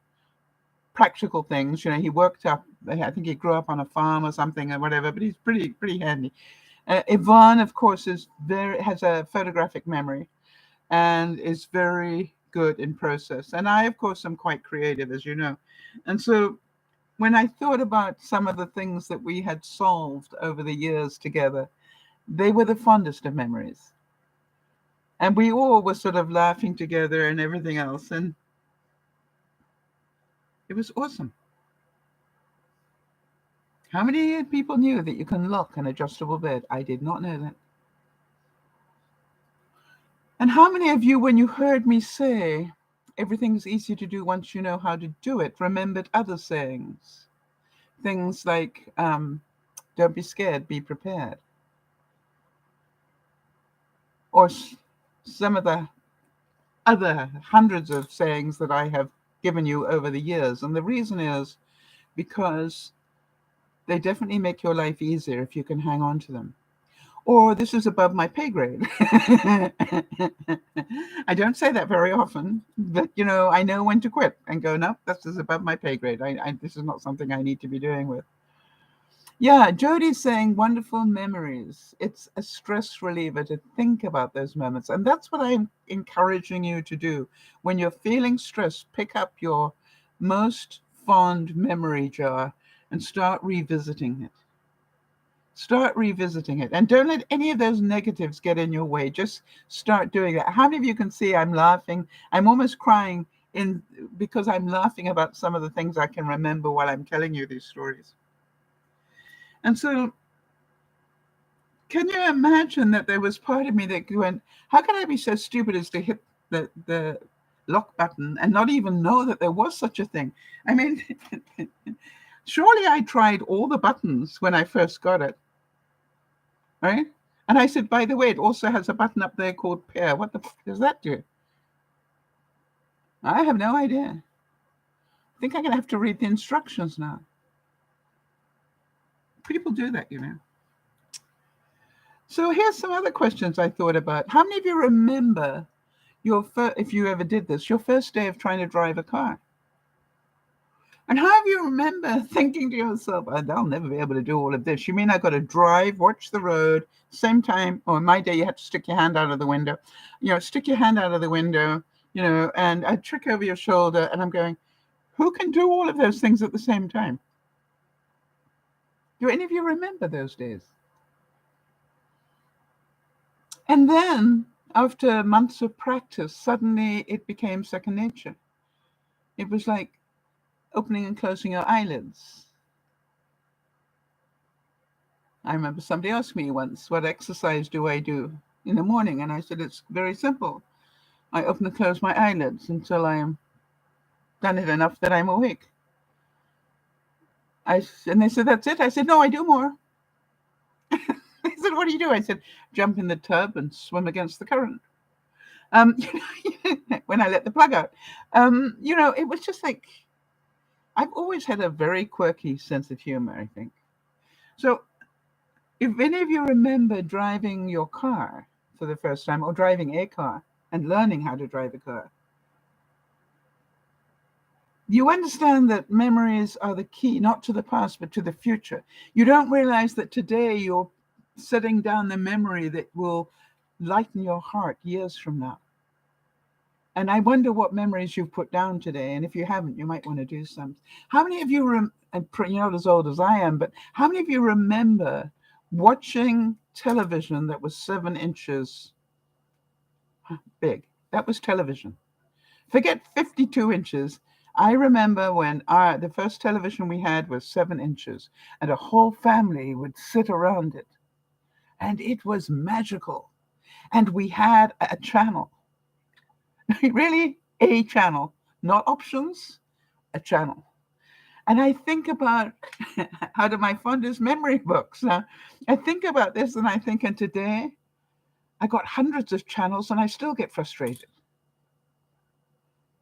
practical things. He worked up, I think he grew up on a farm or something or whatever, but he's pretty handy. Yvonne, of course, has a photographic memory and is very good in process. And I, of course, am quite creative, as you know. And so when I thought about some of the things that we had solved over the years together, they were the fondest of memories. And we all were sort of laughing together and everything else. And it was awesome. How many people knew that you can lock an adjustable bed? I did not know that. And how many of you, when you heard me say, everything's easy to do once you know how to do it, remembered other sayings? Things like, don't be scared, be prepared. Or some of the other hundreds of sayings that I have given you over the years. And the reason is because they definitely make your life easier if you can hang on to them. Or this is above my pay grade. I don't say that very often, but I know when to quit and go, no, this is above my pay grade. This is not something I need to be doing with. Yeah, Jody's saying wonderful memories. It's a stress reliever to think about those moments. And that's what I'm encouraging you to do. When you're feeling stressed, pick up your most fond memory jar and start revisiting it. Start revisiting it. And don't let any of those negatives get in your way. Just start doing that. How many of you can see I'm laughing? I'm almost crying in because I'm laughing about some of the things I can remember while I'm telling you these stories. And so can you imagine that there was part of me that went, how can I be so stupid as to hit the lock button and not even know that there was such a thing? I mean, surely I tried all the buttons when I first got it, right? And I said, by the way, it also has a button up there called pair. What the f does that do? I have no idea. I think I'm going to have to read the instructions now. People do that, you know. So here's some other questions I thought about. How many of you remember if you ever did this, your first day of trying to drive a car? And how do you remember thinking to yourself, oh, I'll never be able to do all of this? You mean I got to drive, watch the road, same time, or in my day, you had to stick your hand out of the window, stick your hand out of the window, and I'd trick over your shoulder, and I'm going, who can do all of those things at the same time? Do any of you remember those days? And then, after months of practice, suddenly it became second nature. It was like opening and closing your eyelids. I remember somebody asked me once, what exercise do I do in the morning? And I said, it's very simple. I open and close my eyelids until I am done it enough that I'm awake. And they said, that's it? I said, no, I do more. They said, what do you do? I said, jump in the tub and swim against the current. When I let the plug out. It was just like, I've always had a very quirky sense of humor, I think. So if any of you remember driving your car for the first time or driving a car and learning how to drive a car, you understand that memories are the key, not to the past, but to the future. You don't realize that today you're setting down the memory that will lighten your heart years from now. And I wonder what memories you've put down today. And if you haven't, you might want to do some. How many of you, you're not as old as I am, but how many of you remember watching television that was 7 inches big? That was television. Forget 52 inches. I remember when the first television we had was 7 inches, and a whole family would sit around it. And it was magical. And we had a channel. Really, a channel, not options, a channel. And I think about out of my fondest memory books. I think about this and I think, and today I got hundreds of channels and I still get frustrated.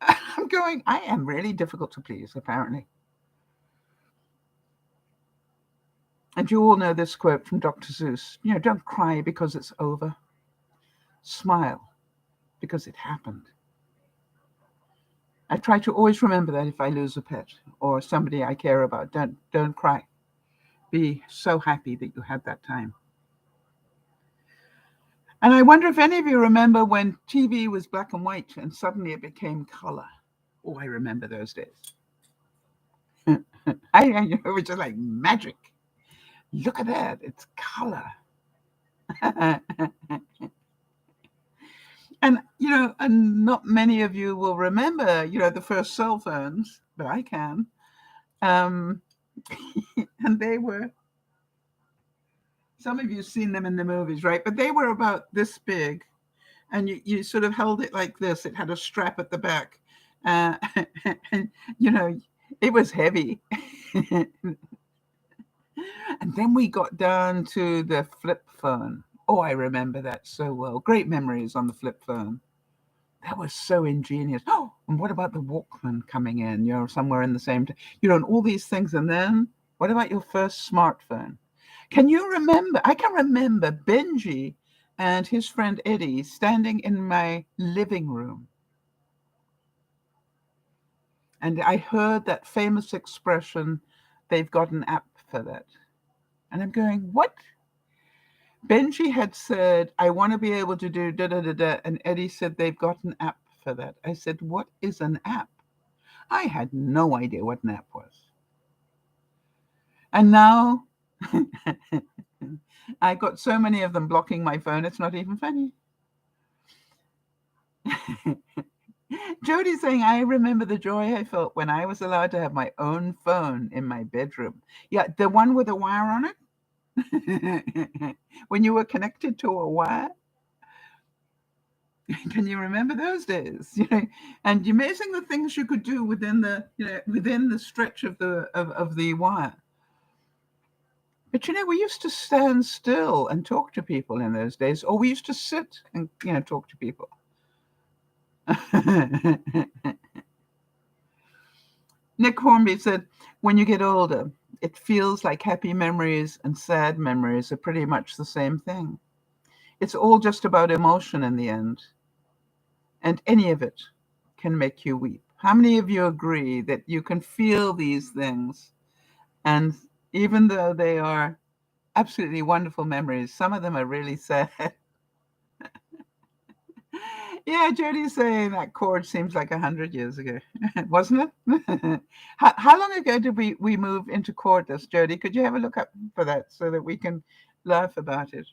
I'm going, I am really difficult to please, apparently. And you all know this quote from Dr. Seuss, don't cry because it's over. Smile because it happened. I try to always remember that if I lose a pet or somebody I care about. Don't cry. Be so happy that you had that time. And I wonder if any of you remember when TV was black and white and suddenly it became color. Oh, I remember those days. It was just like magic. Look at that, it's color. And not many of you will remember, the first cell phones, but I can. And they were, some of you have seen them in the movies, right? But they were about this big, and you sort of held it like this. It had a strap at the back, and it was heavy. And then we got down to the flip phone. Oh, I remember that so well. Great memories on the flip phone. That was so ingenious. Oh, and what about the Walkman coming in, somewhere in the same time, and all these things. And then what about your first smartphone? Can you remember? I can remember Benji and his friend Eddie standing in my living room. And I heard that famous expression, they've got an app for that. And I'm going, what? Benji had said, I want to be able to do da da da da. And Eddie said, they've got an app for that. I said, what is an app? I had no idea what an app was. And now I got so many of them blocking my phone, it's not even funny. Jody's saying, I remember the joy I felt when I was allowed to have my own phone in my bedroom. Yeah, the one with a wire on it. When you were connected to a wire. Can you remember those days? And amazing the things you could do within the stretch of the wire. But we used to stand still and talk to people in those days, or we used to sit and talk to people. Nick Hornby said, when you get older, it feels like happy memories and sad memories are pretty much the same thing. It's all just about emotion in the end. And any of it can make you weep. How many of you agree that you can feel these things? And even though they are absolutely wonderful memories, some of them are really sad. Yeah, Jody's saying that chord seems like 100 years ago, wasn't it? How long ago did we move into cordless, Jody? Could you have a look up for that so that we can laugh about it?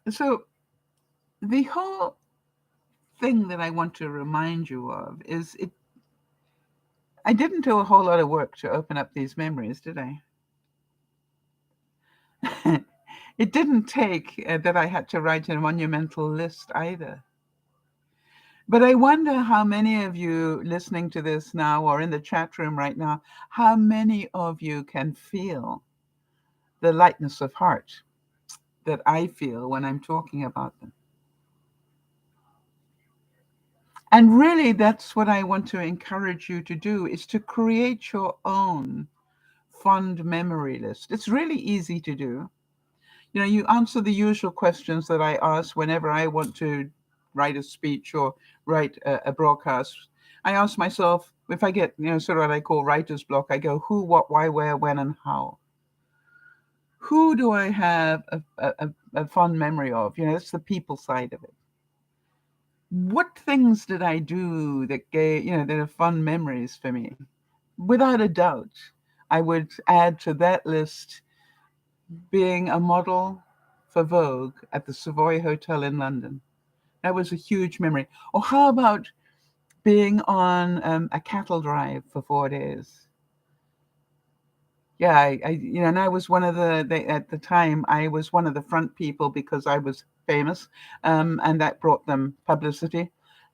So the whole thing that I want to remind you of is I didn't do a whole lot of work to open up these memories, did I? It didn't take that I had to write a monumental list either. But I wonder how many of you listening to this now or in the chat room right now, how many of you can feel the lightness of heart that I feel when I'm talking about them? And really, that's what I want to encourage you to do, is to create your own fond memory list. It's really easy to do. You answer the usual questions that I ask whenever I want to write a speech or write a broadcast. I ask myself, if I get, sort of what I call writer's block, I go, who, what, why, where, when, and how? Who do I have a fond memory of? It's the people side of it. What things did I do that gave, that are fun memories for me? Without a doubt, I would add to that list being a model for Vogue at the Savoy Hotel in London. That was a huge memory. Or how about being on a cattle drive for 4 days? Yeah, and I was one of at the time, I was one of the front people because I was famous, and that brought them publicity.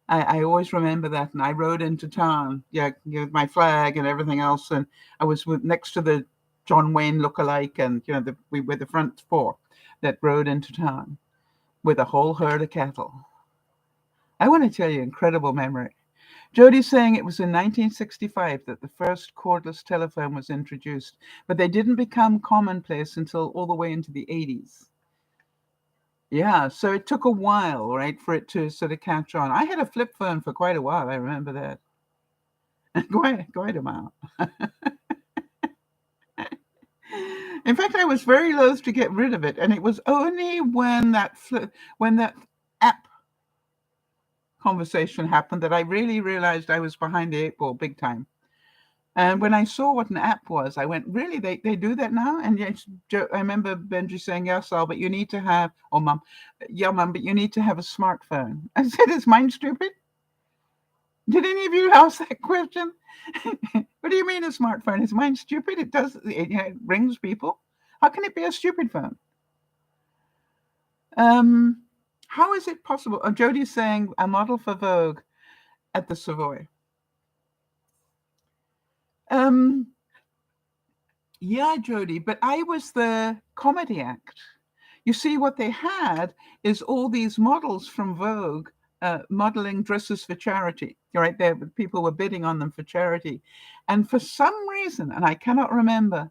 I always remember that, and I rode into town, with my flag and everything else, and I was next to the John Wayne lookalike, and we were the front four that rode into town with a whole herd of cattle. I want to tell you, incredible memory. Jody's saying it was in 1965 that the first cordless telephone was introduced, but they didn't become commonplace until all the way into the 80s. Yeah, so it took a while, right, for it to sort of catch on. I had a flip phone for quite a while. I remember that. Quite a while. In fact, I was very loath to get rid of it, and it was only when that app conversation happened that I really realized I was behind the 8 ball big time. And when I saw what an app was, I went, really, they do that now? And yes, I remember Benji saying, yes, Sal, but you need to have, or Mum, yeah, Mum, but you need to have a smartphone. I said, is mine stupid? Did any of you ask that question? What do you mean a smartphone? Is mine stupid? It does, it rings people. How can it be a stupid phone? How is it possible? Oh, Jody's saying a model for Vogue at the Savoy. Yeah, Jody, but I was the comedy act. You see, what they had is all these models from Vogue modeling dresses for charity. Right there, people were bidding on them for charity. And for some reason, and I cannot remember,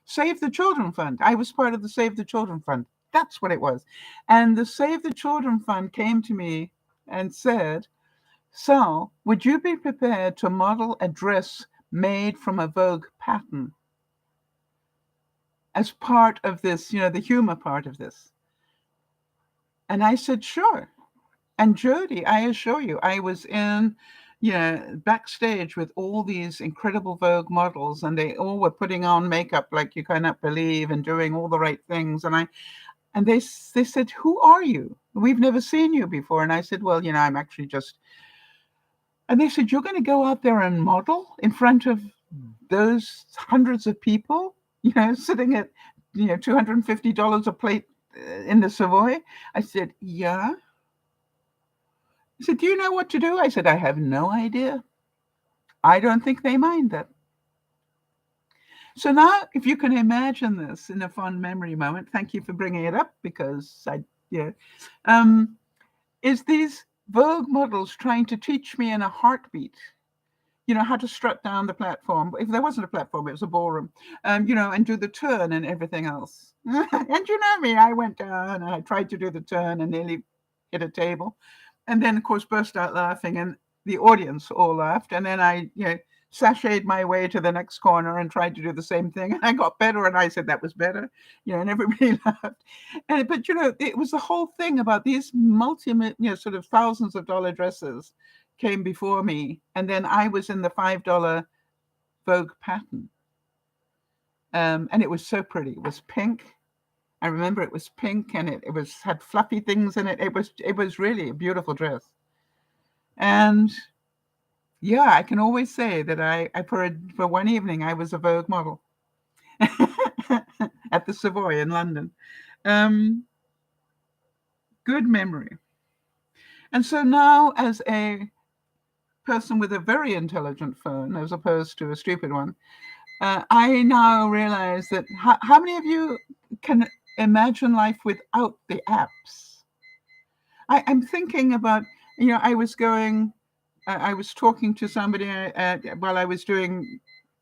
Save the Children Fund. I was part of the Save the Children Fund. That's what it was. And the Save the Children Fund came to me and said, Sal, would you be prepared to model a dress made from a Vogue pattern as part of this, the humor part of this. And I said, sure. And Jody, I assure you, I was in, backstage with all these incredible Vogue models, and they all were putting on makeup like you cannot believe and doing all the right things. And they said, who are you? We've never seen you before. And I said, well, I'm actually just. And they said, you're going to go out there and model in front of those hundreds of people, sitting at, $250 a plate in the Savoy. I said, yeah. He said, do you know what to do? I said, I have no idea. I don't think they mind that. So now, if you can imagine this in a fond memory moment, thank you for bringing it up, because is these Vogue models trying to teach me in a heartbeat, how to strut down the platform. If there wasn't a platform, it was a ballroom, and do the turn and everything else. And you know me, I went down and I tried to do the turn and nearly hit a table. And then, of course, burst out laughing, and the audience all laughed. And then I, sashayed my way to the next corner and tried to do the same thing. And I got better, and I said that was better, and everybody laughed. But it was the whole thing about these sort of thousands of dollar dresses came before me, and then I was in the $5 Vogue pattern, and it was so pretty. It was pink. I remember it was pink, and it had fluffy things in it. It was really a beautiful dress. And yeah, I can always say that I for one evening I was a Vogue model at the Savoy in London. Good memory. And so now, as a person with a very intelligent phone as opposed to a stupid one, I now realize that how many of you can imagine life without the apps? I'm thinking about, I was talking to somebody while I was doing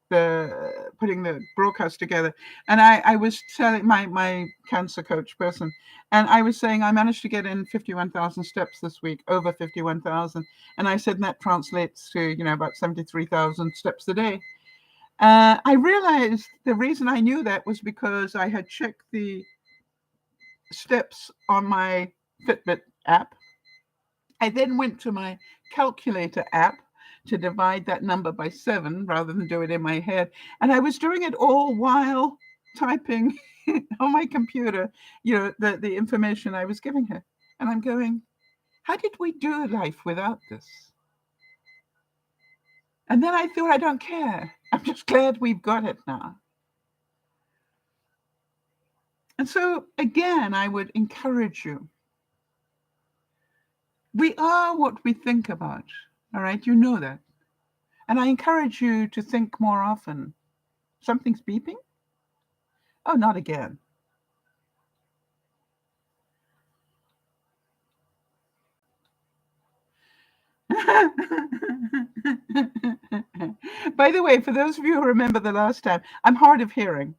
putting the broadcast together, and I was telling my cancer coach person, and I was saying I managed to get in 51,000 steps this week, over 51,000, and I said that translates to about 73,000 steps a day. I realized the reason I knew that was because I had checked the steps on my Fitbit app. I then went to my calculator app to divide that number by 7 rather than do it in my head. And I was doing it all while typing on my computer, the information I was giving her. And I'm going, how did we do life without this? And then I thought, I don't care. I'm just glad we've got it now. And so, again, I would encourage you. We are what we think about, all right? You know that. And I encourage you to think more often. Something's beeping? Oh, not again. By the way, for those of you who remember the last time, I'm hard of hearing.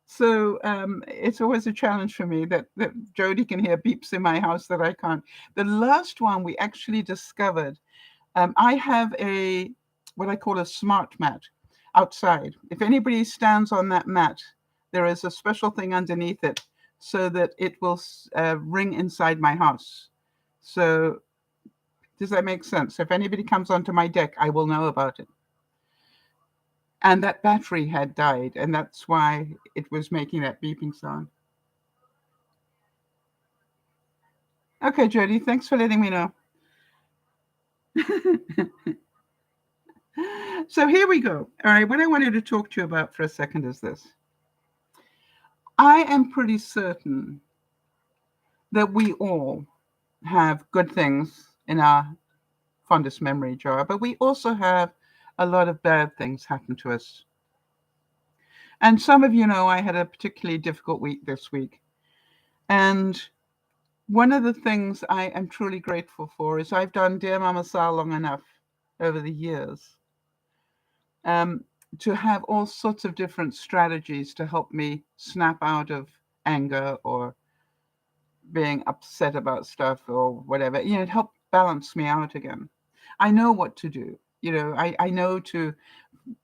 So it's always a challenge for me that Jody can hear beeps in my house that I can't. The last one we actually discovered, I have what I call a smart mat outside. If anybody stands on that mat, there is a special thing underneath it so that it will ring inside my house. So does that make sense? If anybody comes onto my deck, I will know about it. And that battery had died, and that's why it was making that beeping sound. Okay, Jody, thanks for letting me know. So here we go. All right, what I wanted to talk to you about for a second is this. I am pretty certain that we all have good things in our fondest memory jar, but we also have a lot of bad things happen to us. And some of you know I had a particularly difficult week this week. And one of the things I am truly grateful for is I've done DearMamaSal long enough over the years to have all sorts of different strategies to help me snap out of anger or being upset about stuff or whatever. It helped balance me out again. I know what to do. I know to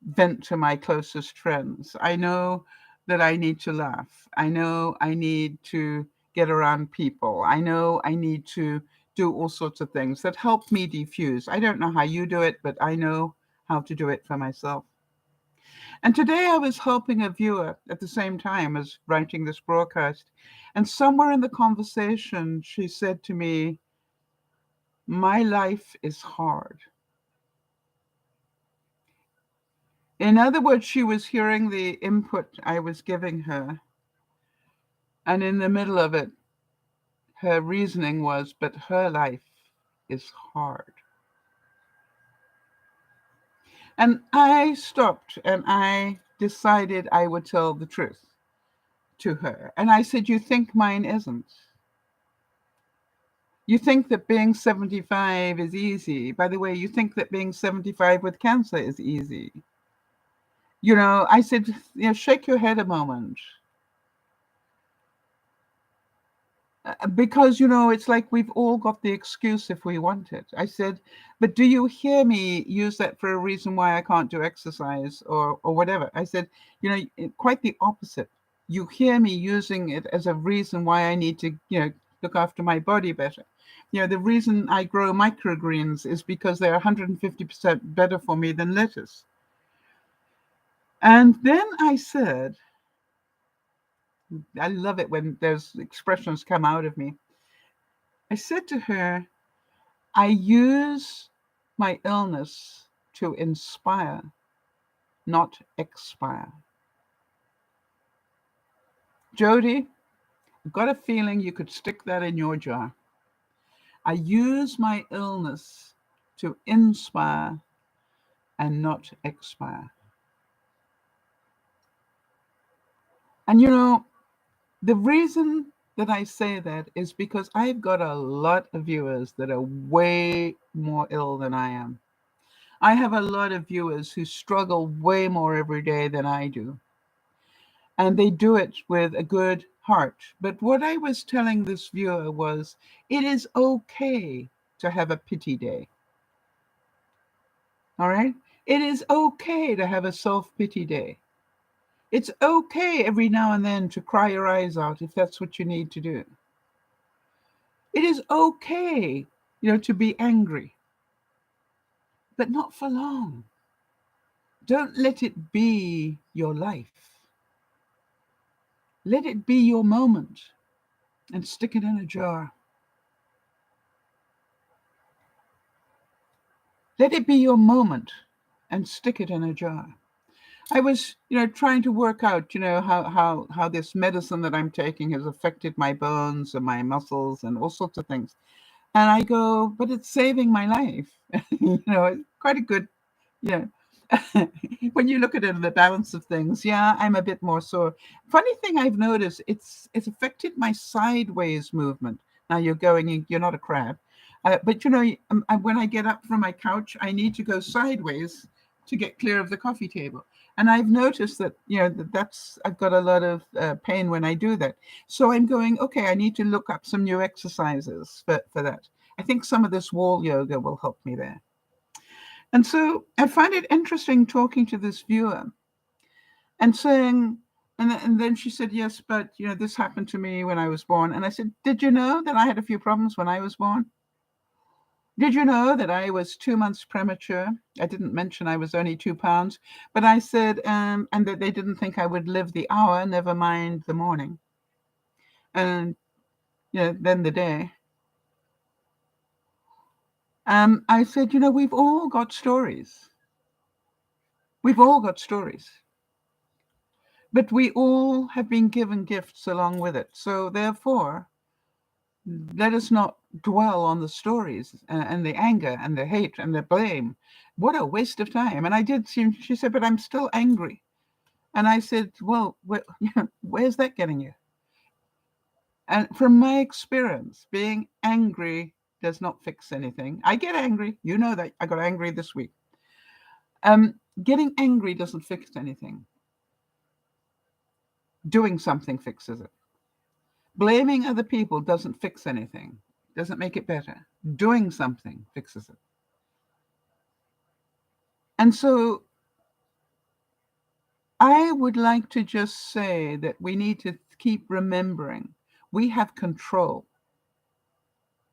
vent to my closest friends. I know that I need to laugh. I know I need to get around people. I know I need to do all sorts of things that help me diffuse. I don't know how you do it, but I know how to do it for myself. And today I was helping a viewer at the same time as writing this broadcast. And somewhere in the conversation, she said to me, "My life is hard." In other words, she was hearing the input I was giving her. And in the middle of it, her reasoning was, but her life is hard. And I stopped and I decided I would tell the truth to her. And I said, "You think mine isn't? You think that being 75 is easy. By the way, you think that being 75 with cancer is easy." I said, shake your head a moment. Because, it's like we've all got the excuse if we want it. I said, "But do you hear me use that for a reason why I can't do exercise or whatever?" I said, quite the opposite. You hear me using it as a reason why I need to, look after my body better. The reason I grow microgreens is because they're 150% better for me than lettuce. And then I said, I love it when those expressions come out of me. I said to her, "I use my illness to inspire, not expire." Jody, I've got a feeling you could stick that in your jar. I use my illness to inspire and not expire. And the reason that I say that is because I've got a lot of viewers that are way more ill than I am. I have a lot of viewers who struggle way more every day than I do. And they do it with a good heart. But what I was telling this viewer was, it is okay to have a pity day. All right? It is okay to have a self-pity day. It's okay every now and then to cry your eyes out if that's what you need to do. It is okay, to be angry, but not for long. Don't let it be your life. Let it be your moment and stick it in a jar. Let it be your moment and stick it in a jar. I was, trying to work out, how this medicine that I'm taking has affected my bones and my muscles and all sorts of things. And I go, but it's saving my life. It's quite a good, you know, when you look at it in the balance of things, yeah, I'm a bit more sore. Funny thing I've noticed, it's affected my sideways movement. Now you're not a crab. But when I get up from my couch, I need to go sideways to get clear of the coffee table. And I've noticed that, I've got a lot of pain when I do that. So I'm going, okay, I need to look up some new exercises for that. I think some of this wall yoga will help me there. And so I find it interesting talking to this viewer and saying, and then she said, "Yes, but, this happened to me when I was born." And I said, "Did you know that I had a few problems when I was born? Did you know that I was 2 months premature? I didn't mention I was only 2 pounds, but I said, and that they didn't think I would live the hour, never mind the morning. And, then the day. I said, we've all got stories. We've all got stories. But we all have been given gifts along with it. So therefore, let us not dwell on the stories and the anger and the hate and the blame. What a waste of time." And I did. She said, "But I'm still angry." And I said, "Well, where's that getting you?" And from my experience, being angry does not fix anything. I get angry. You know that. I got angry this week. Getting angry doesn't fix anything. Doing something fixes it. Blaming other people doesn't fix anything, doesn't make it better. Doing something fixes it. And so I would like to just say that we need to keep remembering we have control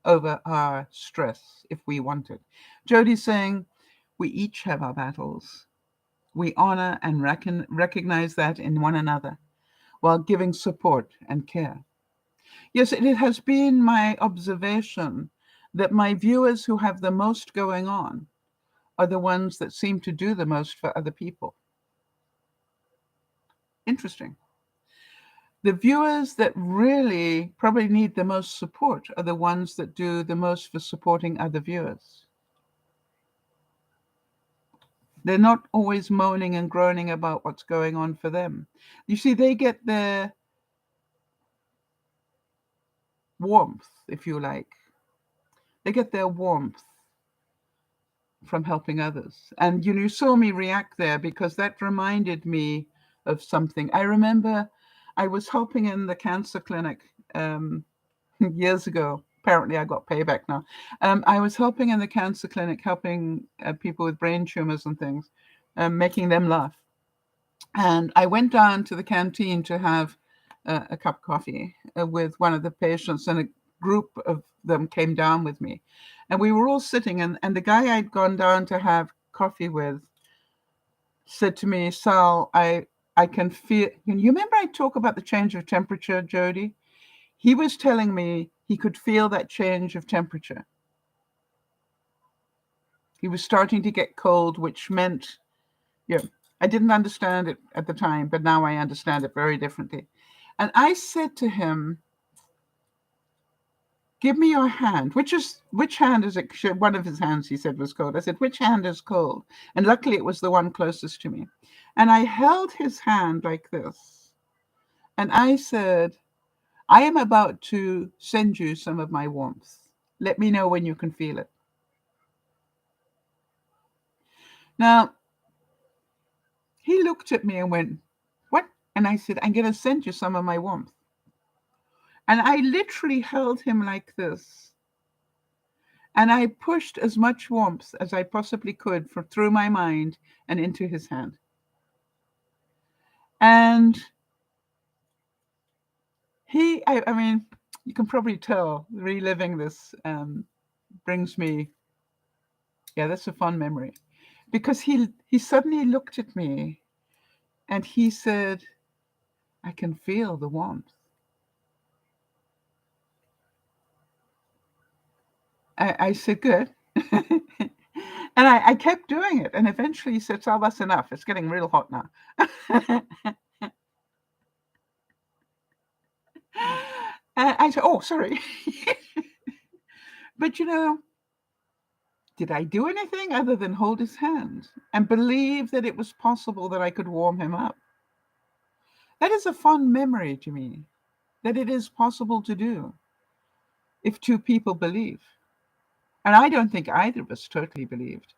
over our stress if we want it. Jody's saying we each have our battles. We honor and recognize that in one another while giving support and care. Yes, it has been my observation that my viewers who have the most going on are the ones that seem to do the most for other people. Interesting. The viewers that really probably need the most support are the ones that do the most for supporting other viewers. They're not always moaning and groaning about what's going on for them. You see, they get their warmth, if you like. They get their warmth from helping others. And you saw me react there because that reminded me of something. I remember I was helping in the cancer clinic years ago. Apparently, I got payback now. I was helping in the cancer clinic, helping people with brain tumors and things, making them laugh. And I went down to the canteen to have a cup of coffee with one of the patients, and a group of them came down with me. And we were all sitting, and the guy I'd gone down to have coffee with said to me, Sal, I can feel, you remember I talk about the change of temperature, Jody? He was telling me he could feel that change of temperature. He was starting to get cold, which meant, I didn't understand it at the time, but now I understand it very differently. And I said to him, give me your hand. Which hand is it? One of his hands, he said, was cold. I said, which hand is cold? And luckily it was the one closest to me. And I held his hand like this. And I said, I am about to send you some of my warmth. Let me know when you can feel it. Now, he looked at me and went, what? And I said, I'm going to send you some of my warmth. And I literally held him like this. And I pushed as much warmth as I possibly could through my mind and into his hand. And I mean, you can probably tell reliving this brings me, that's a fun memory. Because he suddenly looked at me and he said, I can feel the warmth. I said, good. And I kept doing it. And eventually he said, oh, that's enough. It's getting real hot now. And I said, oh, sorry. But did I do anything other than hold his hand and believe that it was possible that I could warm him up? That is a fond memory to me, that it is possible to do if two people believe. And I don't think either of us totally believed.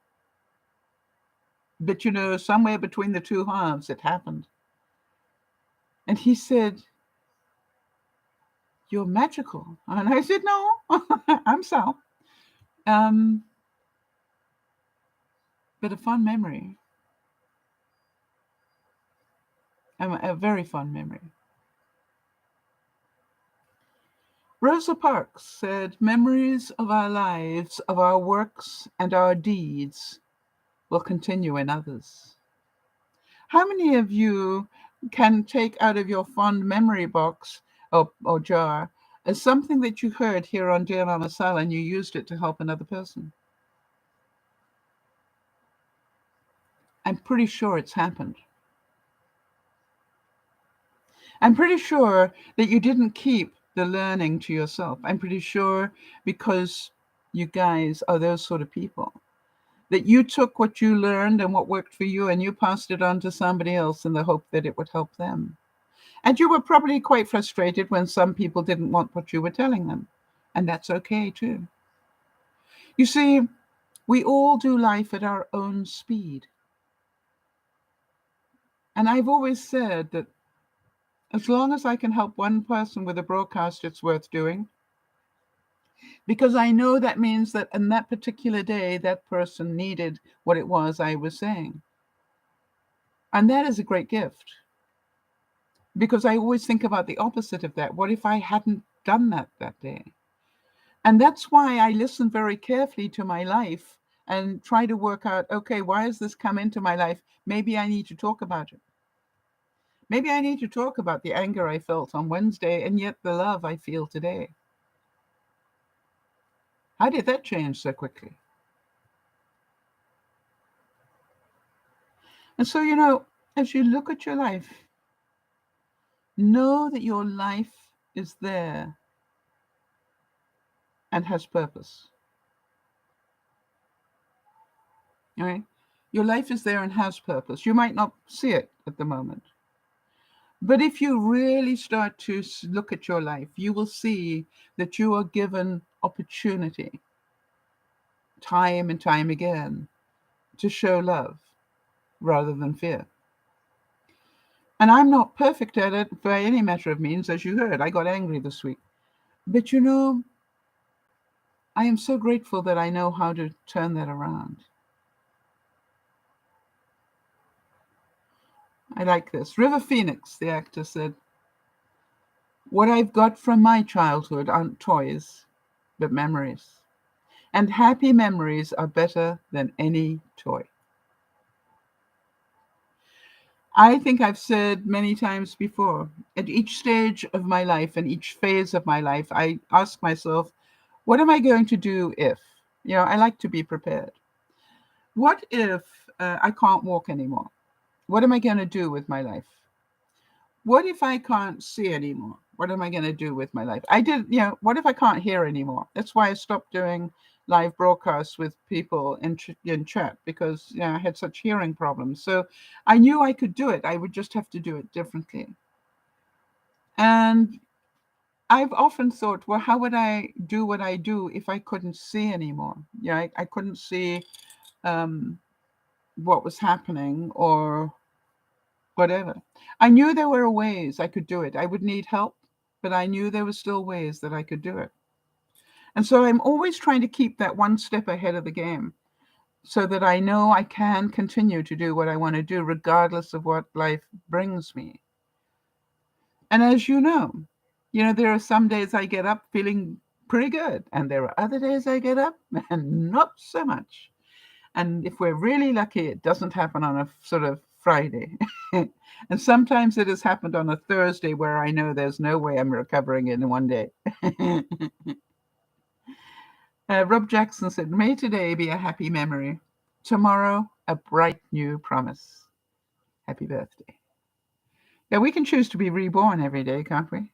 But somewhere between the two halves, it happened. And he said, you're magical. And I said, no, I'm Sal. But a fun memory. A very fun memory. Rosa Parks said, memories of our lives, of our works and our deeds will continue in others. How many of you can take out of your fond memory box or jar as something that you heard here on DearMamaSal and you used it to help another person? I'm pretty sure it's happened. I'm pretty sure that you didn't keep the learning to yourself. I'm pretty sure, because you guys are those sort of people, that you took what you learned and what worked for you and you passed it on to somebody else in the hope that it would help them. And you were probably quite frustrated when some people didn't want what you were telling them. And that's okay too. You see, we all do life at our own speed. And I've always said that as long as I can help one person with a broadcast, it's worth doing. because I know that means that in that particular day, that person needed what it was I was saying. And that is a great gift, because I always think about the opposite of that. What if I hadn't done that day? And that's why I listen very carefully to my life and try to work out, okay, why has this come into my life? Maybe I need to talk about it. Maybe I need to talk about the anger I felt on Wednesday and yet the love I feel today. How did that change so quickly? And so, as you look at your life, know that your life is there and has purpose. All right? Your life is there and has purpose. You might not see it at the moment. But if you really start to look at your life, you will see that you are given opportunity time and time again to show love rather than fear. And I'm not perfect at it by any measure of means. As you heard, I got angry this week. But I am so grateful that I know how to turn that around. I like this. River Phoenix, the actor, said, "What I've got from my childhood aren't toys, but memories. And happy memories are better than any toy." I think I've said many times before, at each stage of my life and each phase of my life, I ask myself, what am I going to do if? I like to be prepared. What if I can't walk anymore? What am I going to do with my life? What if I can't see anymore? What am I going to do with my life? What if I can't hear anymore? That's why I stopped doing live broadcasts with people in chat, because I had such hearing problems. So I knew I could do it. I would just have to do it differently. And I've often thought, well, how would I do what I do if I couldn't see anymore? I couldn't see what was happening or whatever. I knew there were ways I could do it. I would need help, but I knew there were still ways that I could do it. And so I'm always trying to keep that one step ahead of the game so that I know I can continue to do what I want to do, regardless of what life brings me. And as there are some days I get up feeling pretty good, and there are other days I get up and not so much. And if we're really lucky, it doesn't happen on a sort of Friday. And sometimes it has happened on a Thursday where I know there's no way I'm recovering in one day. Rob Jackson said, "May today be a happy memory. Tomorrow, a bright new promise." Happy birthday. Yeah, we can choose to be reborn every day, can't we?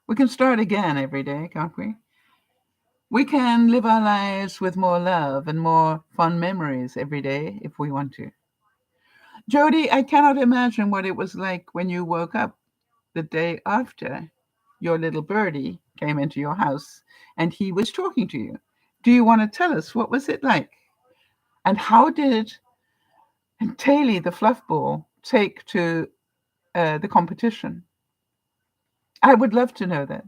We can start again every day, can't we? We can live our lives with more love and more fun memories every day if we want to. Jody, I cannot imagine what it was like when you woke up the day after your little birdie came into your house and he was talking to you. Do you want to tell us what was it like? And how did Taylor, the fluff ball, take to the competition? I would love to know that.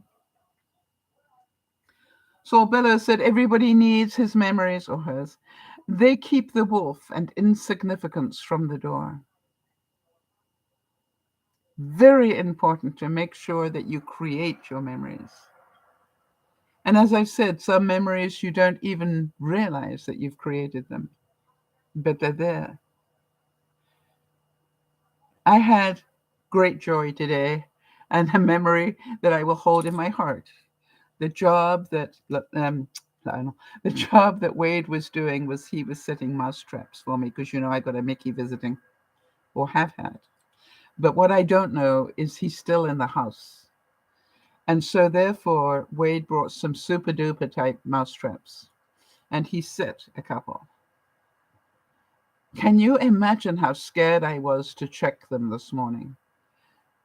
Saul Bellows said, "Everybody needs his memories or hers. They keep the wolf and insignificance from the door." Very important to make sure that you create your memories. And as I've said, some memories you don't even realize that you've created them, but they're there. I had great joy today, and a memory that I will hold in my heart. The job that I don't know, the job that Wade was doing was he was setting mouse traps for me, because I got a Mickey visiting, or have had. But what I don't know is he's still in the house. And so therefore, Wade brought some super duper type mouse traps, and he set a couple. Can you imagine how scared I was to check them this morning?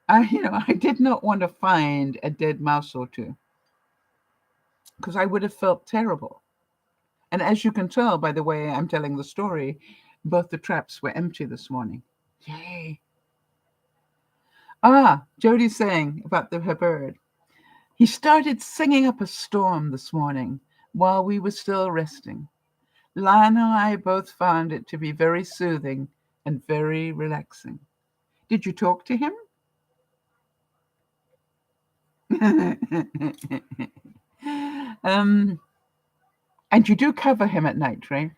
I did not want to find a dead mouse or two, because I would have felt terrible. And as you can tell by the way I'm telling the story, both the traps were empty this morning. Yay. Jody's saying about her bird. He started singing up a storm this morning while we were still resting. Lionel and I both found it to be very soothing and very relaxing. Did you talk to him? And you do cover him at night, right?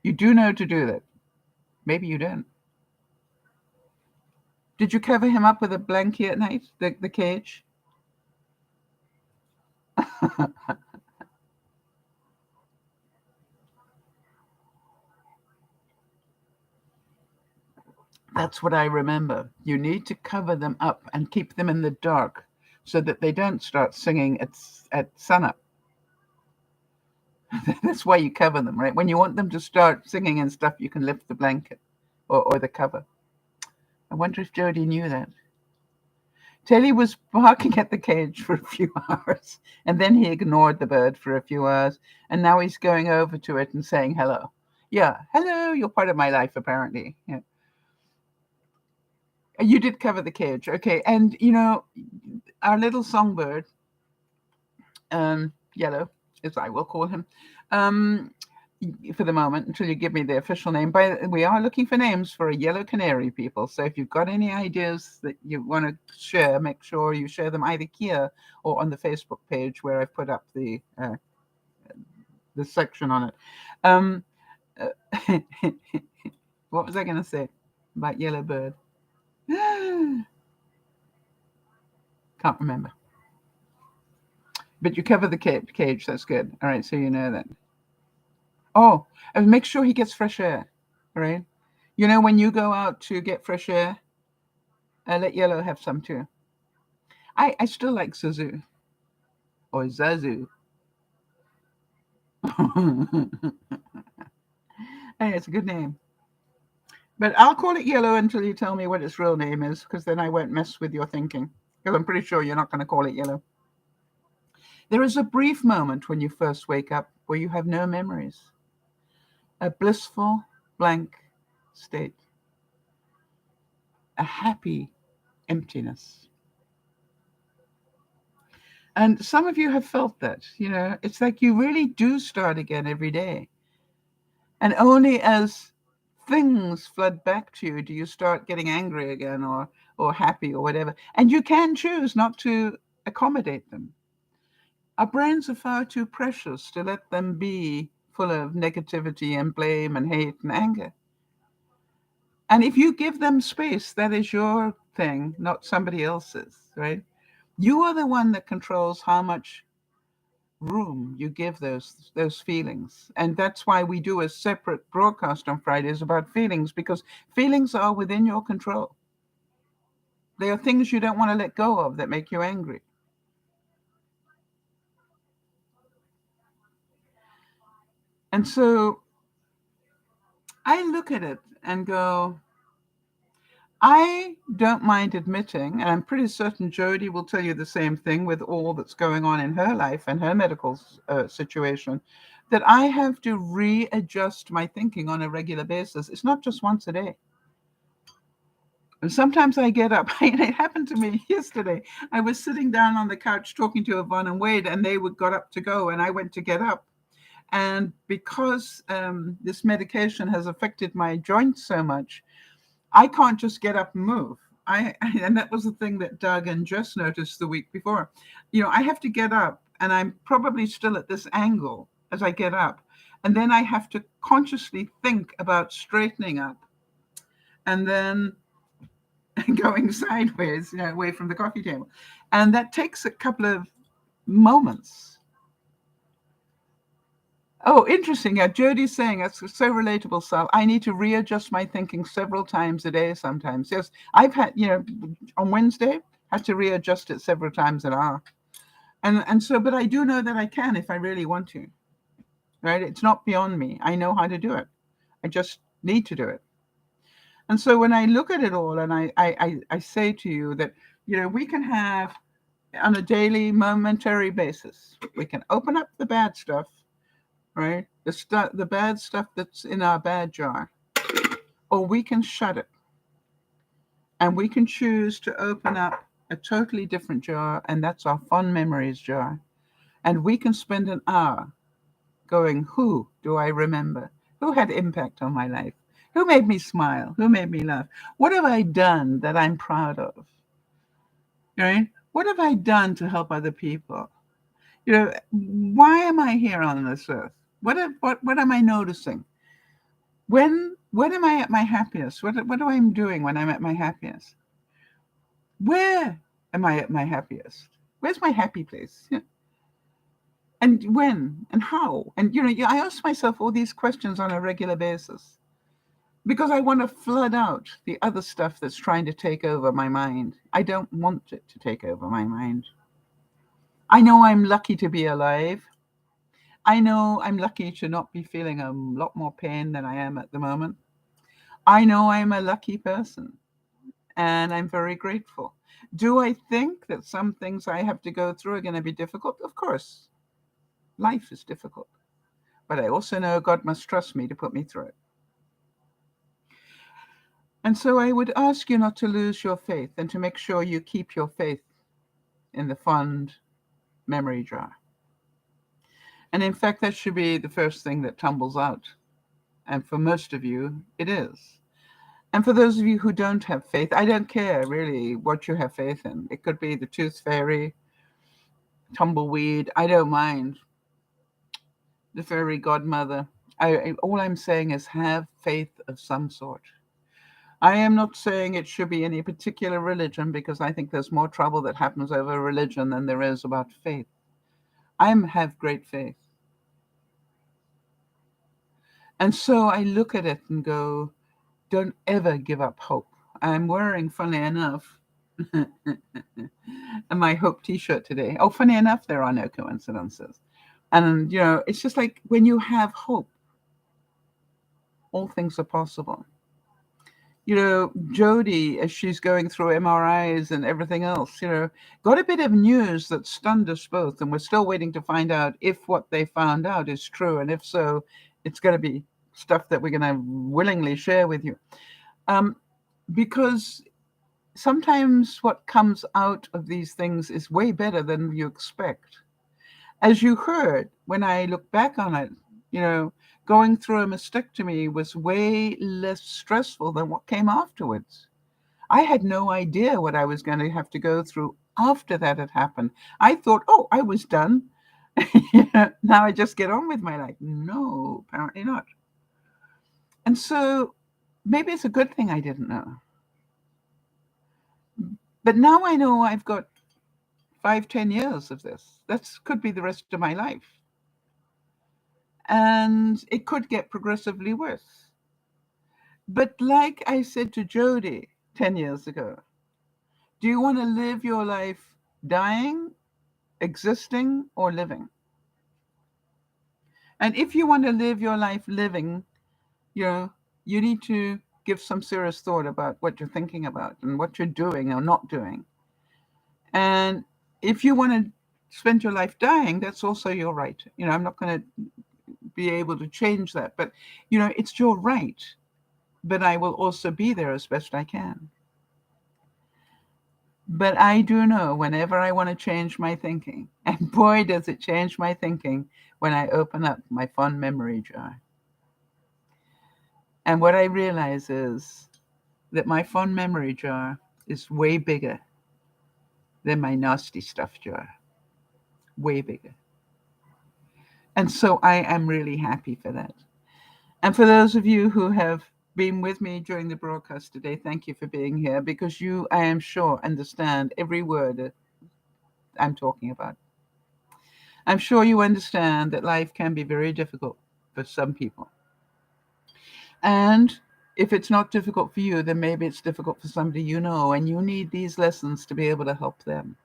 You do know to do that. Maybe you don't. Did you cover him up with a blanket at night, the cage? That's what I remember. You need to cover them up and keep them in the dark so that they don't start singing at sunup. That's why you cover them, right? When you want them to start singing and stuff, you can lift the blanket or the cover. I wonder if Jody knew that. Telly was barking at the cage for a few hours, and then he ignored the bird for a few hours, and now he's going over to it and saying hello. Yeah, hello, you're part of my life, apparently. Yeah. You did cover the cage, okay. And, our little songbird, Yellow, as I will call him, for the moment, until you give me the official name. We are looking for names for a yellow canary, people. So if you've got any ideas that you want to share, make sure you share them either here or on the Facebook page where I've put up the section on it. What was I going to say about yellow bird? Can't remember. But you cover the cage. That's good. All right, so you know that. Oh, and make sure he gets fresh air, right? When you go out to get fresh air, let Yellow have some too. I still like Zuzu or Zazu. Hey, it's a good name. But I'll call it Yellow until you tell me what its real name is, because then I won't mess with your thinking. Because I'm pretty sure you're not going to call it Yellow. There is a brief moment when you first wake up where you have no memories. A blissful, blank state. A happy emptiness. And some of you have felt that, it's like you really do start again every day. And only as things flood back to you do you start getting angry again or happy or whatever. And you can choose not to accommodate them. Our brains are far too precious to let them be full of negativity and blame and hate and anger. And if you give them space, that is your thing, not somebody else's, right? You are the one that controls how much room you give those feelings. And that's why we do a separate broadcast on Fridays about feelings, because feelings are within your control. They are things you don't want to let go of that make you angry. And so I look at it and go, I don't mind admitting, and I'm pretty certain Jody will tell you the same thing with all that's going on in her life and her medical situation, that I have to readjust my thinking on a regular basis. It's not just once a day. And sometimes I get up. It happened to me yesterday. I was sitting down on the couch talking to Yvonne and Wade, and they got up to go, and I went to get up. And because this medication has affected my joints so much, I can't just get up and move. And that was the thing that Doug and Jess noticed the week before. I have to get up, and I'm probably still at this angle as I get up. And then I have to consciously think about straightening up and then going sideways, away from the coffee table. And that takes a couple of moments. Oh, interesting. Yeah, Jody's saying that's so relatable, Sal. I need to readjust my thinking several times a day sometimes. Yes, I've had, on Wednesday, had to readjust it several times an hour. And so, but I do know that I can if I really want to, right? It's not beyond me. I know how to do it. I just need to do it. And so when I look at it all and I say to you that, we can have on a daily, momentary basis, we can open up the bad stuff, right? The bad stuff that's in our bad jar, or we can shut it, and we can choose to open up a totally different jar, and that's our fond memories jar. And we can spend an hour going, who do I remember? Who had impact on my life? Who made me smile? Who made me laugh? What have I done that I'm proud of? Right? What have I done to help other people? Why am I here on this earth? What am I noticing? When am I at my happiest? What am I doing when I'm at my happiest? Where am I at my happiest? Where's my happy place? Yeah. And when and how? And I ask myself all these questions on a regular basis because I want to flood out the other stuff that's trying to take over my mind. I don't want it to take over my mind. I know I'm lucky to be alive. I know I'm lucky to not be feeling a lot more pain than I am at the moment. I know I'm a lucky person and I'm very grateful. Do I think that some things I have to go through are going to be difficult? Of course. Life is difficult. But I also know God must trust me to put me through it. And so I would ask you not to lose your faith and to make sure you keep your faith in the fond memory jar. And in fact, that should be the first thing that tumbles out. And for most of you, it is. And for those of you who don't have faith, I don't care really what you have faith in. It could be the tooth fairy, tumbleweed, I don't mind. The fairy godmother. All I'm saying is have faith of some sort. I am not saying it should be any particular religion because I think there's more trouble that happens over religion than there is about faith. I have great faith. And so I look at it and go, don't ever give up hope. I'm wearing, funnily enough, my hope t-shirt today. Oh, funny enough, there are no coincidences. And, it's just like when you have hope, all things are possible. Jody, as she's going through MRIs and everything else, got a bit of news that stunned us both. And we're still waiting to find out if what they found out is true. And if so, it's going to be stuff that we're going to willingly share with you. Because sometimes what comes out of these things is way better than you expect. As you heard, when I look back on it, going through a mastectomy was way less stressful than what came afterwards. I had no idea what I was going to have to go through after that had happened. I thought, oh, I was done. Now I just get on with my life. No, apparently not. And so maybe it's a good thing I didn't know. But now I know I've got 5-10 years of this. That could be the rest of my life. And it could get progressively worse. But like I said to Jody 10 years ago, do you want to live your life dying, existing, or living? And if you want to live your life living, you need to give some serious thought about what you're thinking about and what you're doing or not doing. And if you want to spend your life dying, that's also your right. I'm not going to be able to change that, but it's your right. But I will also be there as best I can. But I do know whenever I want to change my thinking, and boy, does it change my thinking when I open up my fond memory jar. And what I realize is that my fond memory jar is way bigger than my nasty stuff jar. Way bigger. And so I am really happy for that. And for those of you who have been with me during the broadcast today, thank you for being here because you, I am sure, understand every word I'm talking about. I'm sure you understand that life can be very difficult for some people. And if it's not difficult for you, then maybe it's difficult for somebody you know, and you need these lessons to be able to help them.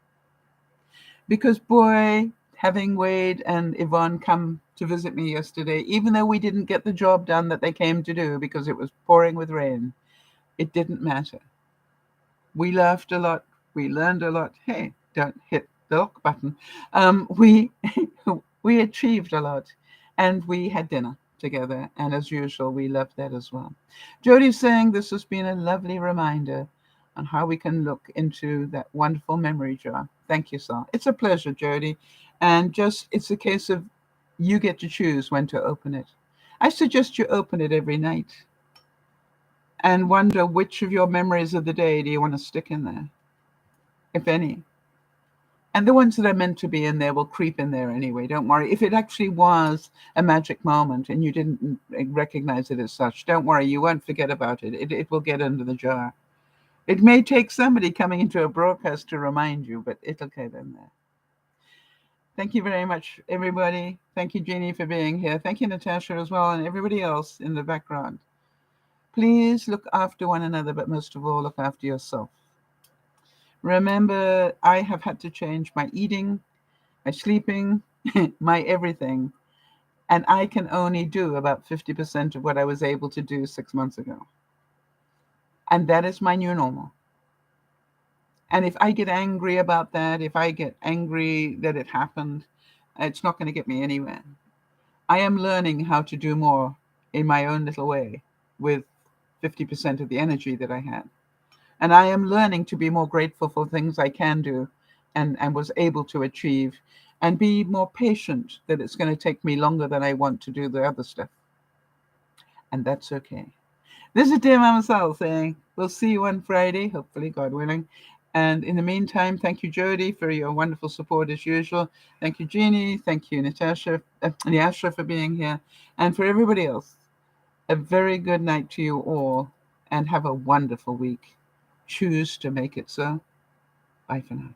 Because boy, having Wade and Yvonne come to visit me yesterday, even though we didn't get the job done that they came to do because it was pouring with rain, it didn't matter. We laughed a lot. We learned a lot. Hey, don't hit the lock button. We achieved a lot, and we had dinner together. And as usual, we loved that as well. Jody's saying this has been a lovely reminder on how we can look into that wonderful memory jar. Thank you, Sal. It's a pleasure, Jody. And just, it's a case of you get to choose when to open it. I suggest you open it every night and wonder which of your memories of the day do you want to stick in there, if any. And the ones that are meant to be in there will creep in there anyway. Don't worry. If it actually was a magic moment and you didn't recognize it as such, don't worry. You won't forget about it. It will get under the jar. It may take somebody coming into a broadcast to remind you, but it'll get in there. Thank you very much, everybody. Thank you, Jeannie, for being here. Thank you, Natasha, as well, and everybody else in the background. Please look after one another, but most of all, look after yourself. Remember, I have had to change my eating, my sleeping, my everything, and I can only do about 50% of what I was able to do 6 months ago. And that is my new normal. And if I get angry about that, if I get angry that it happened, it's not going to get me anywhere. I am learning how to do more in my own little way with 50% of the energy that I had. And I am learning to be more grateful for things I can do and was able to achieve, and be more patient that it's going to take me longer than I want to do the other stuff. And that's okay. This is DearMamaSal saying, we'll see you on Friday, hopefully, God willing. And in the meantime, thank you, Jody, for your wonderful support as usual. Thank you, Jeannie. Thank you, Natasha, Nyasha, for being here. And for everybody else, a very good night to you all, and have a wonderful week. Choose to make it so. Bye for now.